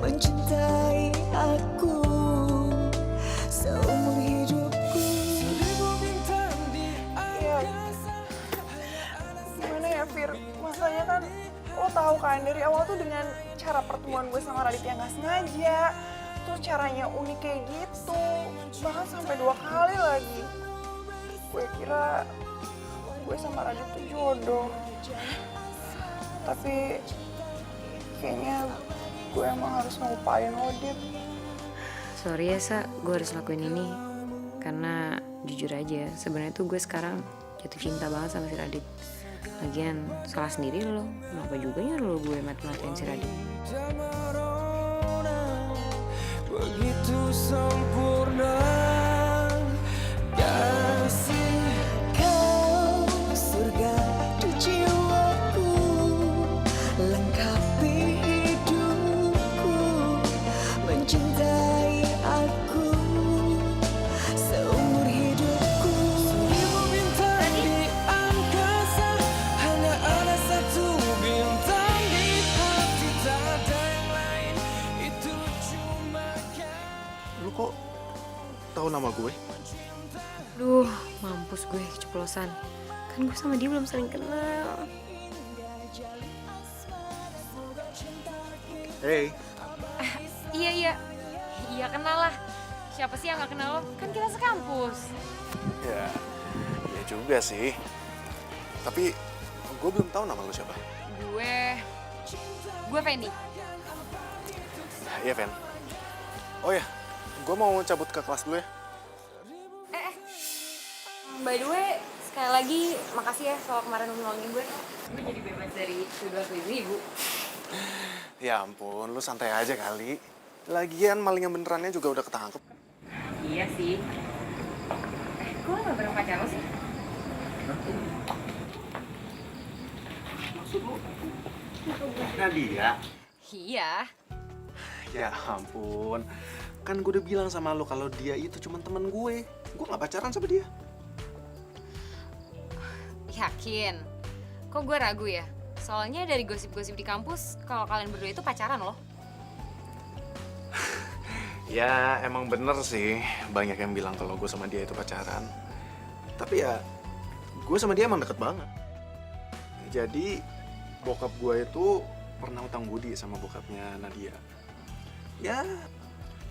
mencintai aku seumur hidupku. Seribu bintang di angkasa. Gimana ya, Fir? Masalahnya kan lo tahu kan dari awal tuh dengan cara pertemuan gue sama Radit yang gak sengaja. Terus caranya unik kayak gitu. Bahkan sampai 2 kali lagi. Gue kira gue sama Radit tuh jodoh. Tapi kayaknya gue emang harus ngelupain lo, Dit. Sorry ya, Sa. Gue harus lakuin ini. Karena jujur aja, sebenarnya tuh gue sekarang jatuh cinta banget sama si Radit. Lagian salah sendiri lo. Kenapa juga nyuruh gue mati-matiin si Radit? Dan merona, begitu sempurna. Kasih kau surga di jiwaku, lengkapi hidupku, mencintai aku seumur hidupku. Seribu bintang di angkasa, hanya ada satu bintang di hati, tak ada yang lain. Itu cuma Lu kok tahu nama gue? Duh, mampus gue keceplosan. Kan gue sama dia belum saling kenal. Hey. Iya kenal lah. Siapa sih yang gak kenal lo? Kan kita sekampus. Ya juga sih. Tapi gue belum tahu nama lu siapa. Gue Fendi. Iya, Fen. Oh ya, gue mau cabut ke kelas dulu ya. By the way, sekali lagi makasih ya soal kemarin nolongin gue. Gue jadi bebas dari tuduhan ibu-ibu. Ya ampun, lu santai aja kali. Lagian maling yang benerannya juga udah ketangkep. Iya sih. Kok lo gak bareng pacar lo sih? Maksud lu? Nadia? Iya. Ya ampun. Kan gue udah bilang sama lu kalau dia itu cuma temen gue. Gue gak pacaran sama dia. Yakin? Kok gue ragu ya? Soalnya dari gosip-gosip di kampus, kalau kalian berdua itu pacaran loh. Ya emang bener sih. Banyak yang bilang kalau gue sama dia itu pacaran. Tapi ya, gue sama dia emang deket banget. Jadi, bokap gue itu pernah utang budi sama bokapnya Nadia. Ya,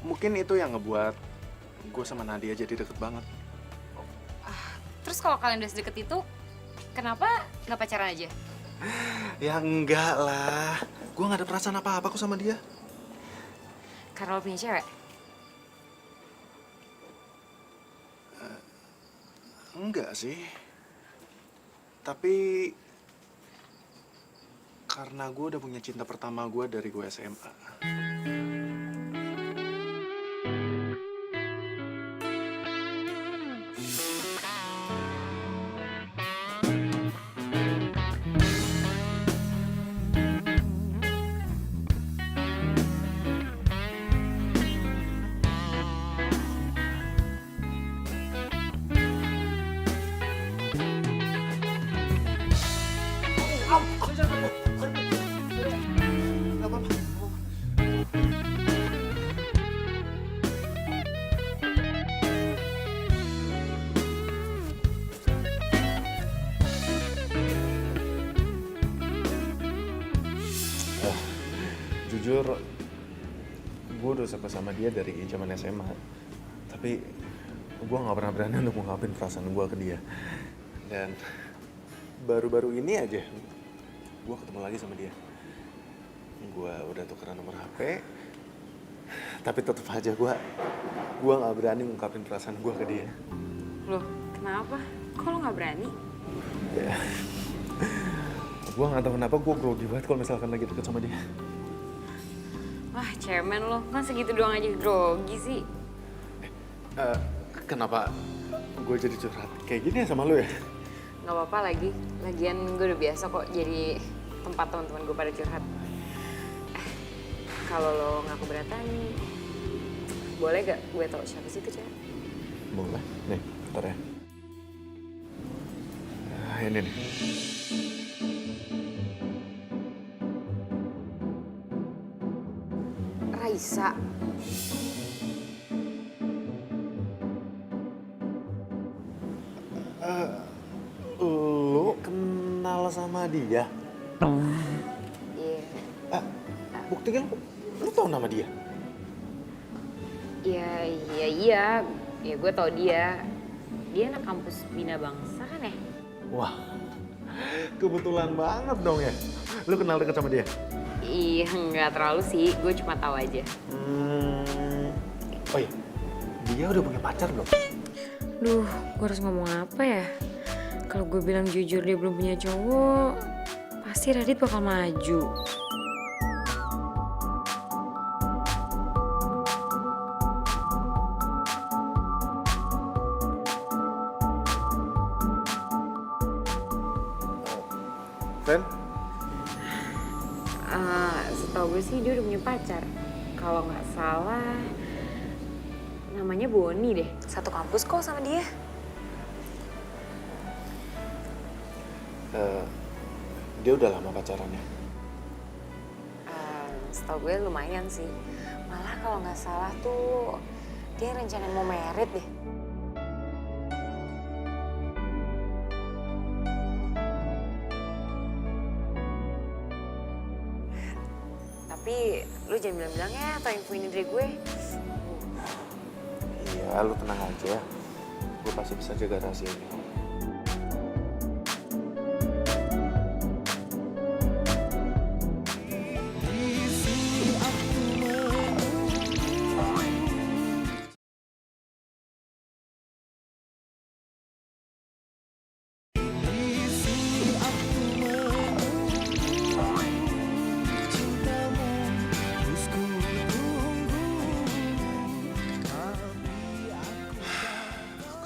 mungkin itu yang ngebuat gue sama Nadia jadi deket banget. Terus kalau kalian udah sedeket itu, kenapa nggak pacaran aja? Ya enggak lah. Gue gak ada perasaan apa-apa kok sama dia. Karena lo punya cewek? Enggak sih. Tapi karena gue udah punya cinta pertama gue dari gue SMA. Jujur, gue udah suka sama dia dari zaman SMA. Tapi gue gak pernah berani untuk mengungkapin perasaan gue ke dia. Dan baru-baru ini aja, gue ketemu lagi sama dia. Gue udah tukeran nomor HP. Tapi tetep aja gue gak berani mengungkapin perasaan gue ke dia. Loh, kenapa? Kok lo gak berani? Ya, gue gak tahu kenapa gue grogi banget kalau misalkan lagi deket sama dia. Wah, cemen lo. Kan segitu doang aja grogi sih. Kenapa gue jadi curhat kayak gini ya sama lo ya? Gak apa-apa lagi. Lagian gue udah biasa kok jadi tempat teman-teman gue pada curhat. Kalau lo gak keberatan, boleh gak gue tau siapa sih itu cewek? Boleh. Nih, bentar ya. Ini nih. Raisa. Lu kenal sama dia? Iya. Buktikan lu tau nama dia? Iya. Ya gue tau dia. Dia anak kampus Bina Bangsa kan ya? Wah, kebetulan banget dong ya. Lu kenal deket sama dia? Iya, nggak terlalu sih. Gue cuma tahu aja. Oh iya, dia udah punya pacar belum? Duh, gue harus ngomong apa ya? Kalau gue bilang jujur dia belum punya cowok, pasti Radit bakal maju. Fen? Setahu gue sih dia udah punya pacar. Kalau nggak salah, namanya Boni deh. Satu kampus kok sama dia. Dia udah lama pacarannya? Setahu gue lumayan sih. Malah kalau nggak salah tuh Dia rencana mau merit deh. Tapi lu jangan bilang-bilang ya atau infoin dari gue. Iya, lu tenang aja. Gue pasti bisa jaga rahasia ini.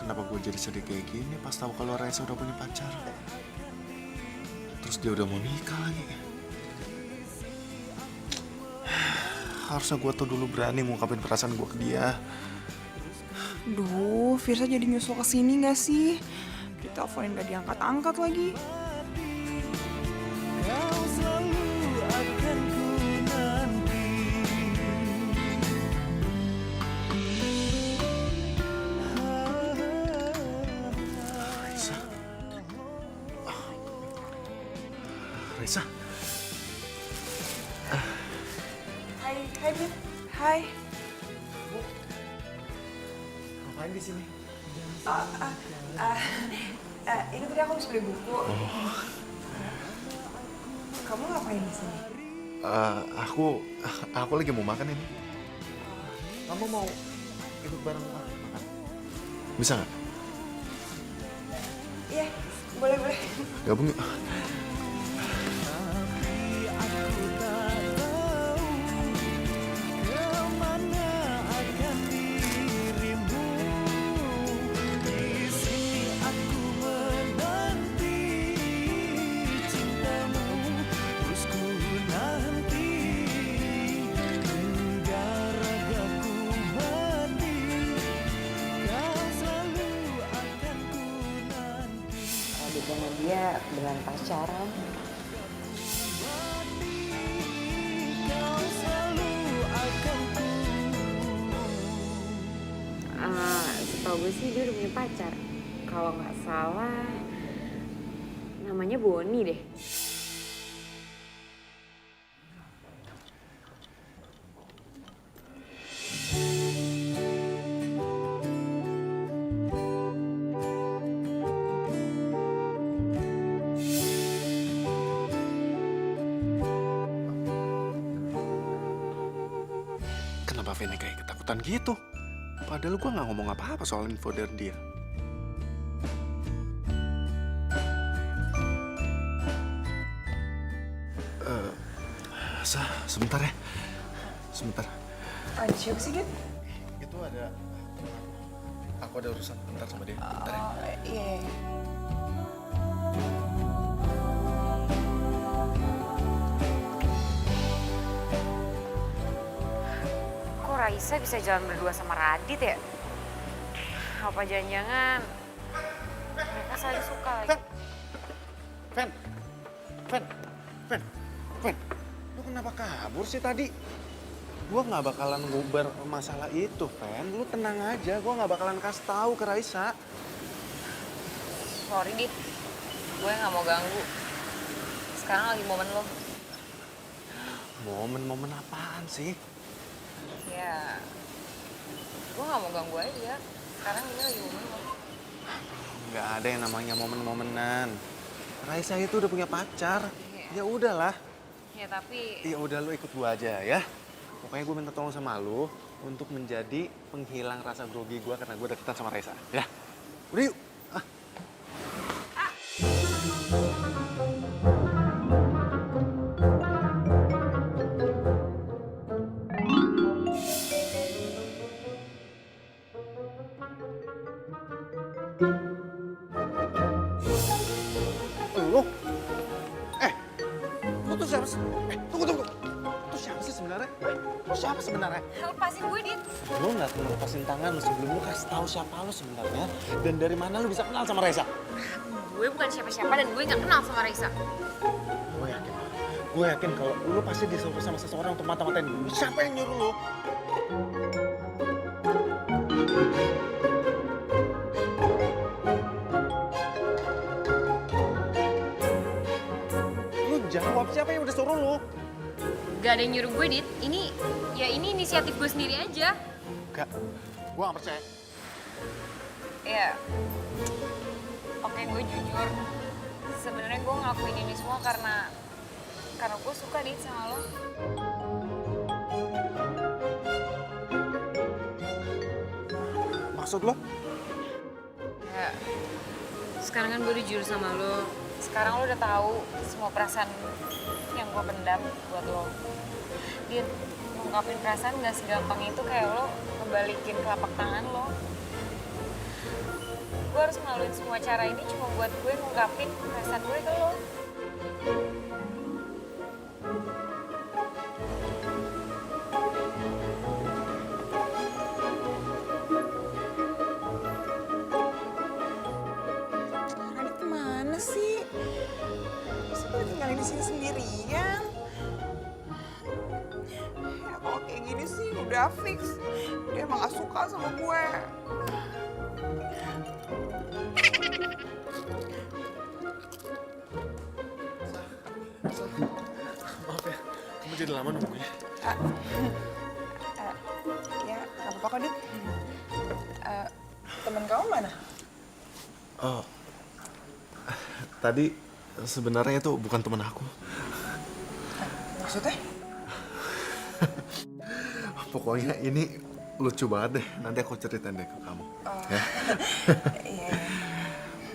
Kenapa gue jadi sedih kayak gini pas tahu kalau Raisa udah punya pacar? Terus dia udah mau nikah lagi. Harusnya gue tuh dulu berani ngungkapin perasaan gue ke dia. Duh, Firsa jadi nyusul ke sini gak sih? Diteleponin gak diangkat-angkat lagi. Kau selalu akan ku nanti. Raisa. Raisa. Hai Dit. Hai. Ngapain di sini? Ini tadi aku habis beli buku. Kamu ngapain di sini? Aku lagi mau makan ini. Kamu mau ikut bareng makan? Bisa nggak? Iya, boleh. Gabung yuk. Kemana akan dirimu? Di sini aku menanti cintamu, terus ku nanti hingga ragaku mati. Kau selalu akan ku nanti. Adik sama dia beneran pacaran. Kau selalu akan ku. Setahu gue sih dia udah punya pacar. Kalau nggak salah, namanya Boni deh. Kenapa Vini kayak ketakutan gitu? Padahal gue nggak ngomong apa-apa soal info dari dia. Sebentar ya. Sebentar. Ada siapa sih, Dit? Itu ada... Aku ada urusan bentar sama dia. Bentar ya. Iya. Kok Raisa bisa jalan berdua sama Radit ya? Apa jangan-jangan mereka saling suka lagi? Fen, lu kenapa kabur sih tadi? Gua nggak bakalan ngubar masalah itu, Fen. Lu tenang aja, gua nggak bakalan kasih tahu ke Raisa. Sorry, Dit. Gue nggak mau ganggu. Sekarang lagi momen lo. Momen-momen apaan sih? Ya, gue nggak mau ganggu aja. Sekarang ini lagi momen lo. Nggak ada yang namanya momen-momenan. Raisa itu udah punya pacar. Ya udahlah. Ya tapi... Ya udah, lu ikut gua aja ya. Pokoknya gue minta tolong sama lu untuk menjadi penghilang rasa grogi gue karena gue deketan sama Raisa. Ya, udah yuk. Lu? Lu tuh siapa sih? Tunggu. Lu siapa sih sebenarnya? Lu siapa sebenarnya? Lepasin gue, Dit. Lu nggak perlu lepasin tangan lu sebelum lu kasih tahu siapa lu sebenarnya dan dari mana lu bisa kenal sama Raisa. Gue bukan siapa-siapa dan gue nggak kenal sama Raisa. Gue yakin kalau lu pasti disuruh sama seseorang untuk mata-matain gue. Siapa yang nyuruh lu? Gak ada yang nyuruh gue, Dit. Ini inisiatif gue sendiri aja. Gak, gue gak percaya. Ya, oke, gue jujur. Sebenarnya gue ngelakuin ini semua karena gue suka, Dit, sama lo. Maksud lo? Ya, sekarang kan gue udah jujur sama lo. Sekarang lo udah tahu semua perasaan yang gue pendam buat lo. Dit, ngungkapin perasaan gak segampang itu kayak lo ngebalikin telapak tangan lo. Gue harus ngelaluin semua cara ini cuma buat gue ngungkapin perasaan gue ke lo. Radit kemana sih? Masa gue tinggalin di sini sendirian? Ya kalau kayak gini sih udah fix. Dia emang gak suka sama gue. Maaf ya, kamu jadi lama nunggunya. Ya, gak apa-apa kok, Dit. Temen kamu mana? Oh, tadi sebenarnya itu bukan teman aku. Maksudnya? Pokoknya ini lucu banget deh. Nanti aku ceritain deh ke kamu. Ya? Iya.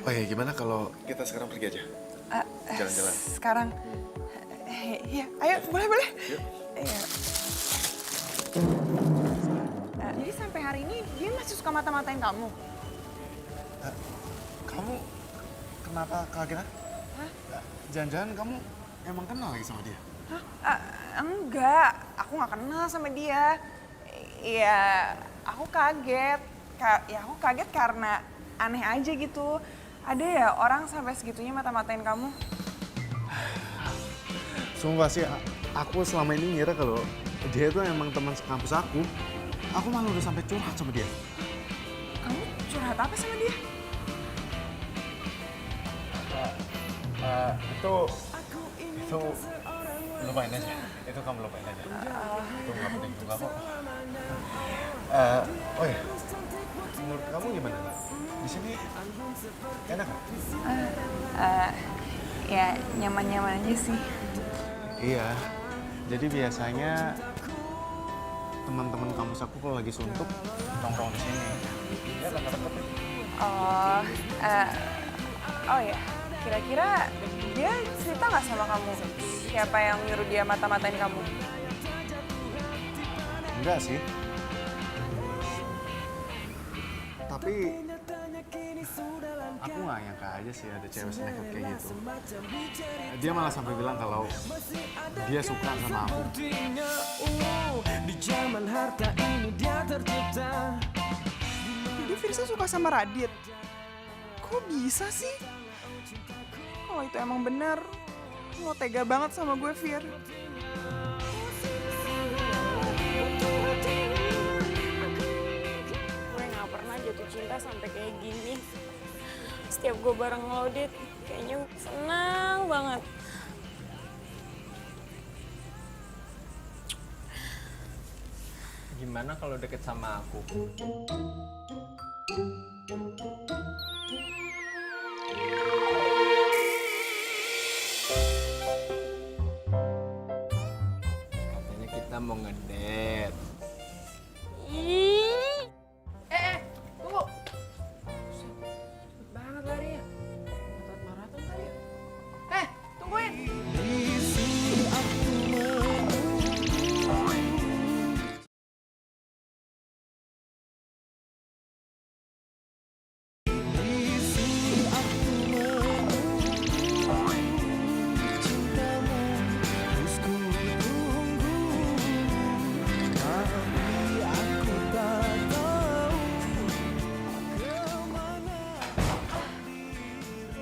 Oh ya, gimana kalau kita sekarang pergi aja? Jalan-jalan. Sekarang? Iya, ayo boleh. Yuk. Iya. Jadi sampai hari ini dia masih suka mata-matain kamu? Kamu kenapa kaget? Jangan-jangan kamu emang kenal lagi sama dia? Enggak, aku nggak kenal sama dia. Iya, aku kaget. Aku kaget karena aneh aja gitu. Ada ya orang sampai segitunya mata-matain kamu? Sumpah sih, aku selama ini ngira kalau dia itu emang teman sekampus aku. Aku malah udah sampai curhat sama dia. Kamu curhat apa sama dia? Itu lupain aja. Itu kamu lupain aja. Itu nggak penting juga kok. Oh ya, menurut kamu gimana? Di sini enak nggak? Ya nyaman-nyaman aja sih. Iya. Jadi biasanya teman-teman kampus aku kalau lagi suntuk nongkrong di sini. Ya deket-deket. Oh ya, kira-kira dia cerita nggak sama kamu siapa yang nyuruh dia mata-matain kamu? Enggak sih. Tapi aku nggak nyangka aja sih ada cewek senekat kayak gitu. Dia malah sampai bilang kalau dia suka sama aku. Di zaman harta ini dia tercipta. Jadi Firsa suka sama Radit? Kok bisa sih? Kalau itu emang bener, lo tega banget sama gue, Fir. Gue gak pernah jatuh cinta sampai kayak gini. Setiap gue bareng lo, Dit, kayaknya senang banget. Gimana kalau deket sama aku? Katanya kita mau ngedate. Ih, Tunggu. Cepet banget larinya. Otot maraton kali ya. Tungguin.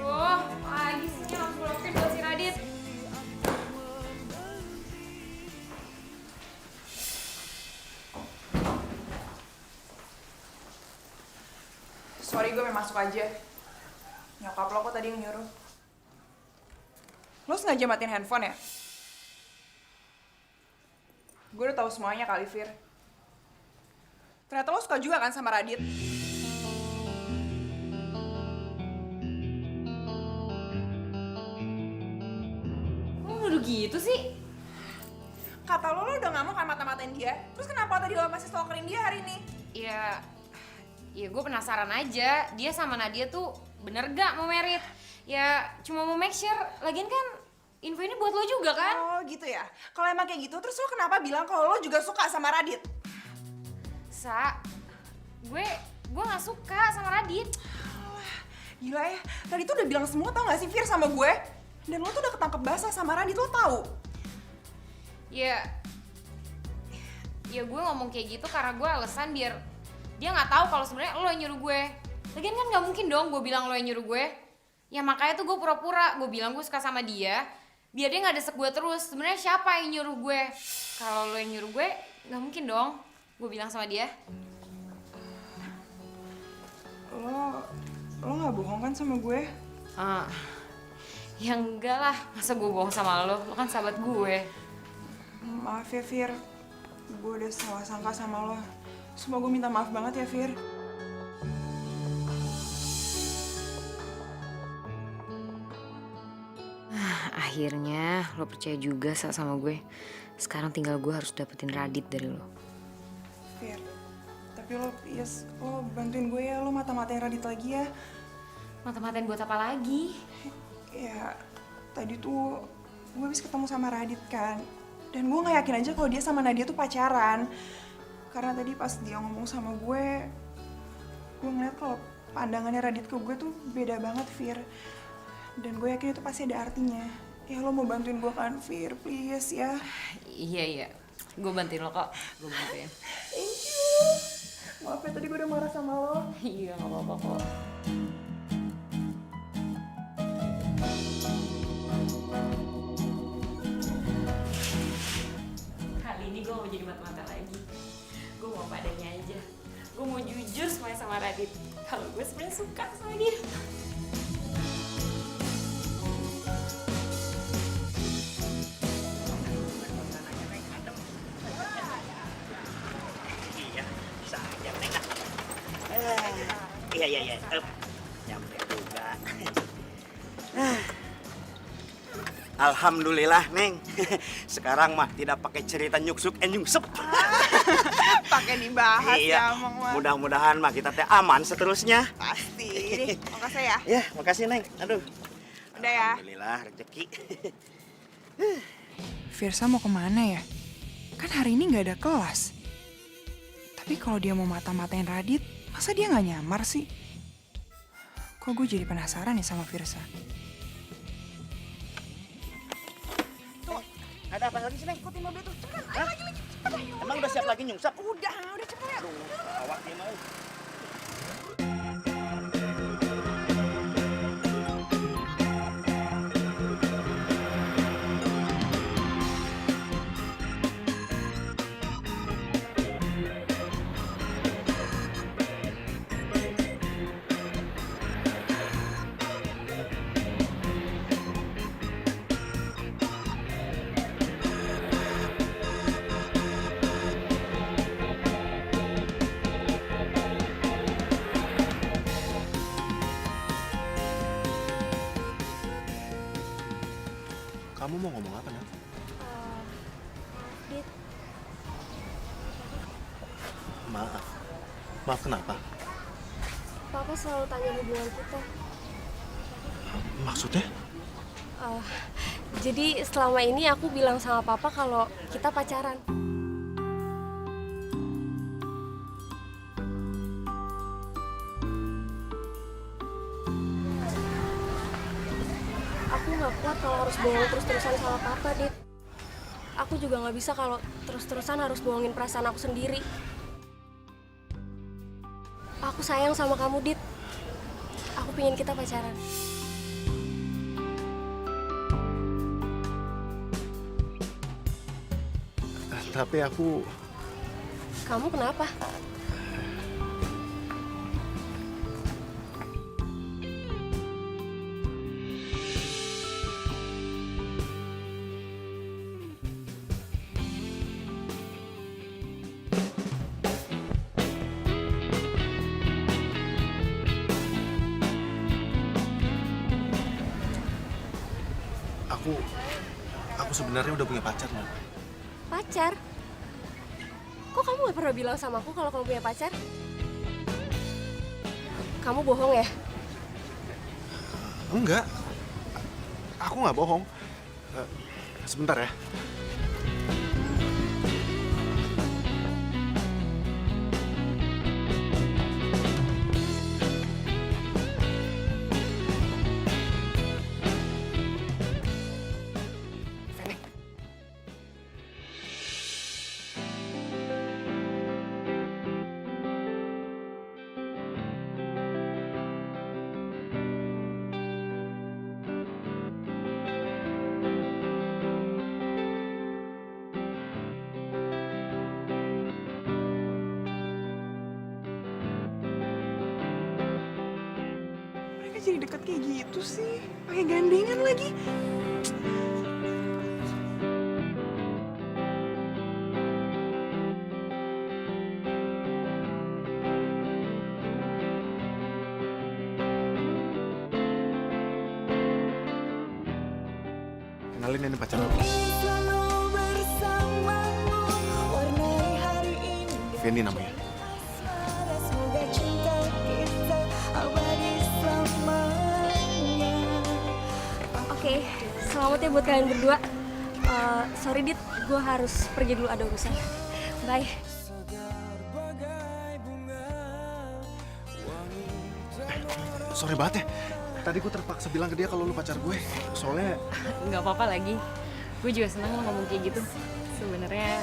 Wah, lagi sih yang harus gue lakuin buat si Radit. Sorry, gue memang suka aja. Nyokap lo kok tadi yang nyuruh. Lo sengaja matiin handphone ya? gue udah tahu semuanya kali, Fir. Ternyata lo suka juga kan sama Radit? Kok nuduh gitu sih? Kata lo udah gak mau kan mata-matain dia. Terus kenapa tadi lo masih stalkerin dia hari ini? Ya gue penasaran aja. Dia sama Nadia tuh bener gak mau merit? Ya cuma mau make sure. Lagian kan info ini buat lo juga kan? Oh gitu ya? Kalau emang kayak gitu, terus lo kenapa bilang kalau lo juga suka sama Radit? Gue gak suka sama Radit. Gila ya, Radit tuh udah bilang semua tau gak sih Fir sama gue? Dan lo tuh udah ketangkep basah sama Radit, lo tau? Ya gue ngomong kayak gitu karena gue alasan biar dia nggak tahu kalau sebenarnya lo yang nyuruh gue. Lagian kan nggak mungkin dong gue bilang lo yang nyuruh gue. Ya makanya tuh gue pura-pura gue bilang gue suka sama dia biar dia nggak desek gue terus. Sebenarnya siapa yang nyuruh gue? Kalau lo yang nyuruh gue nggak mungkin dong gue bilang sama dia. Lo nggak bohong kan sama gue? Ya enggak lah, masa gue bohong sama lo kan sahabat gue. Maaf ya Fir, gue udah salah sangka sama lo. Semua gue minta maaf banget ya Fir. Akhirnya lo percaya juga sama gue. Sekarang tinggal gue harus dapetin Radit dari lo. Fir, tapi lo please, lo bantuin gue ya, lo mata-matain Radit lagi ya. Mata-matain buat apa lagi? Ya, tadi tuh gue habis ketemu sama Radit kan. Dan gue gak yakin aja kalau dia sama Nadia tuh pacaran. Karena tadi pas dia ngomong sama gue ngeliat kalau pandangannya Radit ke gue tuh beda banget, Fir. Dan gue yakin itu pasti ada artinya. Ya lo mau bantuin gue kan, Fir, please ya. Iya, gue bantuin lo kok. Gue bantuin. Thank you. Maaf ya tadi gue udah marah sama lo. Iya, gak apa-apa kok. Kali ini gue mau jadi mata-mata lagi. Gue mau padanya aja. Gue mau jujur semuanya sama Radit. Kalau gue sebenarnya suka sama dia. Iya, bisa aja Neng. Iya. Nyampe juga. Alhamdulillah, Neng. Sekarang mah tidak pakai cerita nyuksuk nyungsep. Pakai dibahas ya, Mang. Mudah-mudahan mah kita teh aman seterusnya. Pasti. Nih, makasih ya. Ya, makasih, Neng. Aduh. Udah ya. Alhamdulillah, rezeki. Firsa mau kemana ya? Kan hari ini nggak ada kelas. Tapi kalau dia mau mata-matain Radit, masa dia nggak nyamar sih? Kok gue jadi penasaran nih sama Firsa. Ada apa lagi sih, Neng? Ikutin mobil tuh, cepetan. Ayo lagi, cepet. Emang udah siap lagi nyungsep? Udah cepet ya. Aduh, awak dia mau. Kamu mau ngomong apa, Nat? Dit, Maaf. Maaf kenapa? Papa selalu tanya hubungan kita. Maksudnya? Jadi selama ini aku bilang sama Papa kalau kita pacaran. Aku nggak kuat kalau harus bohong terus-terusan sama Papa, Dit. Aku juga nggak bisa kalau terus-terusan harus bohongin perasaan aku sendiri. Aku sayang sama kamu, Dit. Aku pingin kita pacaran. Tapi aku... Kamu kenapa? sebenarnya udah punya pacar, Nan. Pacar? Kok kamu gak pernah bilang sama aku kalau kamu punya pacar? Kamu bohong ya? Enggak. Aku nggak bohong. Sebentar ya. Mereka jadi deket kayak gitu sih. Pakai gandengan lagi. Kenalin ini pacar aku. Fendi namanya. Oke, selamat ya buat kalian berdua. Sorry Dit, gue harus pergi dulu, ada urusan. Bye. Sorry banget ya. Tadi gue terpaksa bilang ke dia kalau lu pacar gue. Soalnya Nggak apa-apa lagi. Gue juga seneng lo ngomong kayak gitu. Sebenarnya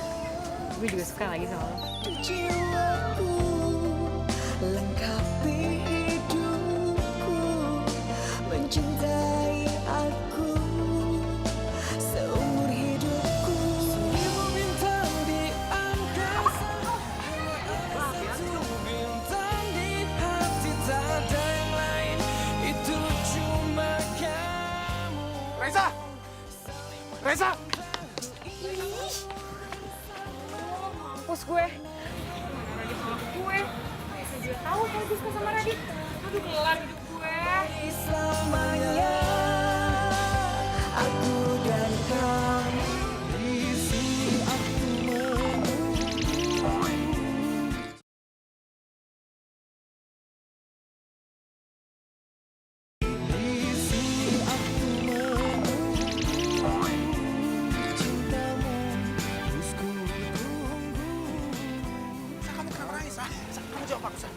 gue juga suka lagi sama lo. Jiwaku lengkapi hidupku, mencintai aku seumur hidupku. Seribu bintang di angkasa, satu bintang di hati, tak ada yang lain, itu cuma kamu. Reza! Reza! Mampus gue. Radit nolak gue. Saya juga tahu kalau gue suka sama Radit. Aduh, kelar hidup gue. Selamanya aku dan kamu di sini, aku menunggu. Di sini aku menunggu cintamu, terus ku tunggu. Kamu kenapa nangis, ah? Kamu jawab aku, Sa.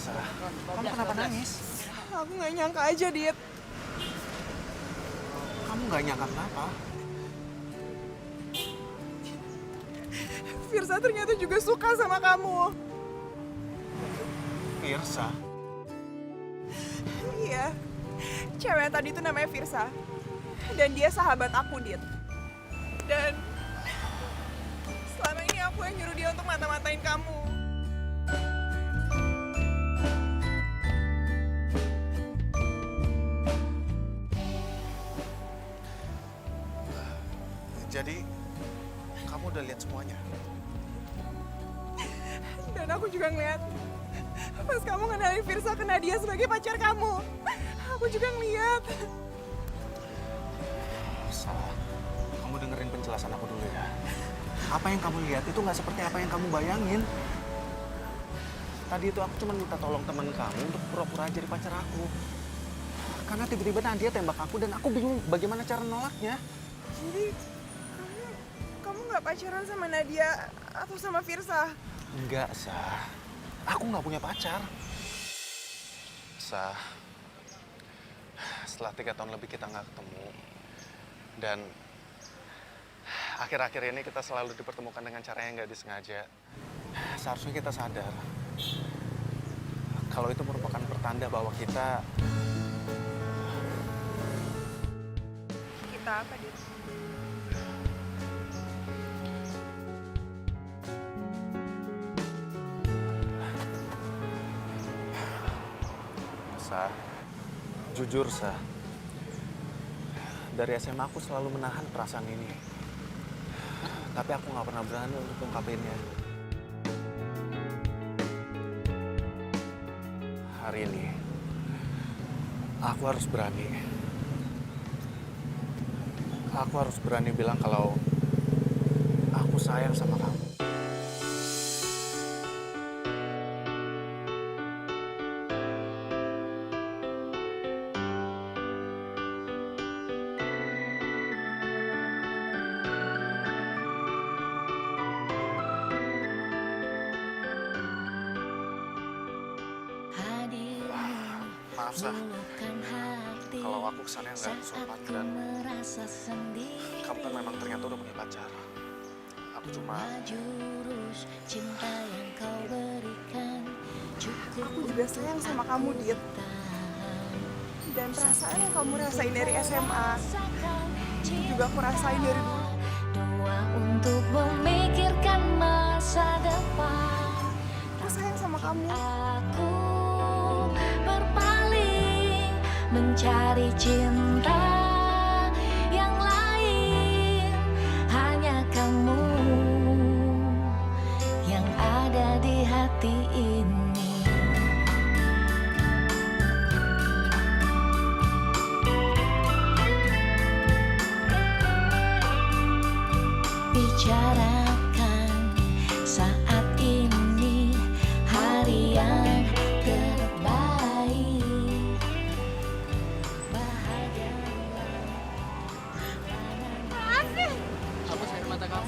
Sa, kamu kenapa nangis? Aku nggak nyangka aja, Dit. Kamu nggak nyangka kenapa? Firsa ternyata juga suka sama kamu. Firsa? Iya. Cewek tadi itu namanya Firsa. Dan dia sahabat aku, Dit. Dan selama ini aku yang nyuruh dia untuk mata-matain kamu. Jadi, kamu udah lihat semuanya? Dan aku juga ngeliat pas kamu ngenalin Firsa ke Nadia sebagai pacar kamu. Aku juga ngeliat. Salah. Kamu dengerin penjelasan aku dulu ya. Apa yang kamu lihat itu nggak seperti apa yang kamu bayangin. Tadi itu aku cuma minta tolong teman kamu untuk pura-pura jadi pacar aku. Karena tiba-tiba Nadia tembak aku dan aku bingung bagaimana cara nolaknya. Jadi kamu nggak pacaran sama Nadia atau sama Firsa? Enggak, Sah. Aku nggak punya pacar. Sah, setelah 3 tahun lebih kita nggak ketemu, dan akhir-akhir ini kita selalu dipertemukan dengan cara yang nggak disengaja. Seharusnya kita sadar kalau itu merupakan pertanda bahwa kita apa, Dit? Sah, jujur Sah, dari SMA aku selalu menahan perasaan ini. Tapi aku nggak pernah berani untuk ungkapinnya. Hari ini, aku harus berani. aku harus berani bilang kalau aku sayang sama kamu. Maaf, Sah. Kalau aku kesannya nggak sopan dan kamu kan memang ternyata udah punya pacar. Aku cuma... Aku juga sayang sama kamu, Dit. Dan perasaan yang kamu rasain dari SMA, itu juga aku rasain dari dulu. Untuk memikirkan masa depan. Aku sayang sama kamu. Aku berpaling mencari cinta yang lain. Hanya kamu yang ada di hati ini. Bicarakan saat ini hari yang terbaik. Hapus air mata kamu.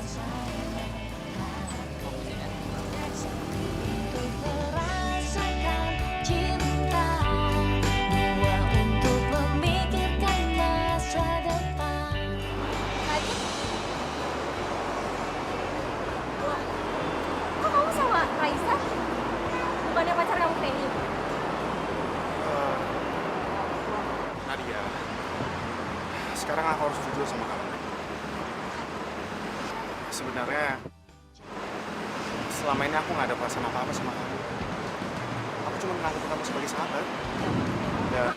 Untuk merasakan cinta, dua untuk memikirkan masa depan. Kok kamu sama Raisa? Bukannya pacar kamu Penny? Nadia, sekarang aku harus jujur sama kamu. Sebenarnya, selama ini aku nggak ada perasaan apa-apa sama kamu. Aku cuma menganggap kamu sebagai sahabat. Dan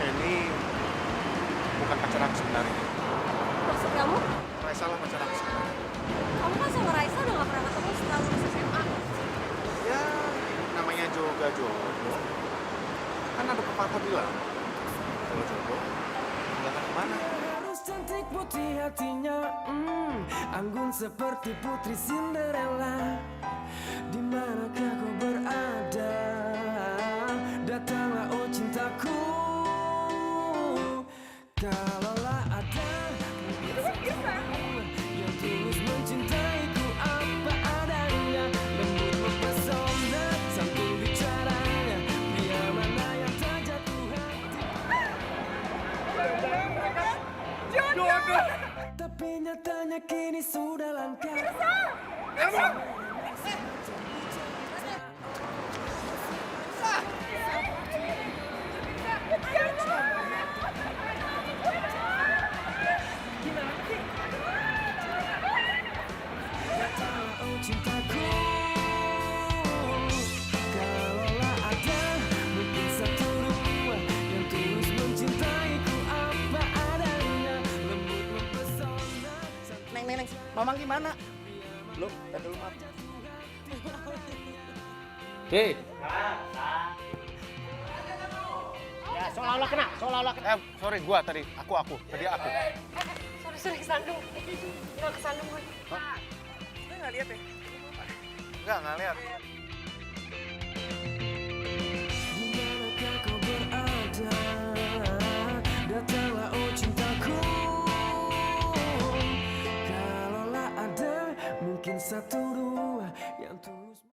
ini bukan pacar aku sebenarnya. Maksud kamu? Raisa lah pacar aku sebenarnya. Kamu kan sama Raisa udah gak pernah ketemu setelah lulus SMA. Ya, namanya juga jodoh. Kan ada pepatah bilang, kalau jodoh, nggak akan kemana. Harus cantik putih hatinya, anggun seperti putri Cinderella. Di manakah kau berada? Datanglah oh cintaku. Kalaulah ada yang tulus mencintaiku apa adanya, lembut mempesona, santun bicaranya, pria mana yang tak jatuh hati. Jodoh! Tapi nyatanya kini sudah langka. Oh cintaku, kalaulah ada mungkin satu dua yang tulus mencintaiku apa adanya, lembut mempesona. Neng, Mamang gimana? Belum, tadi dulu maaf. Hei, Ya, seolah-olah kena. Sorry, gua tadi. Aku. Tadi aku. Sorry, kesandung. Nggak kesandung gue. Gue nggak lihat ya? Nggak lihat.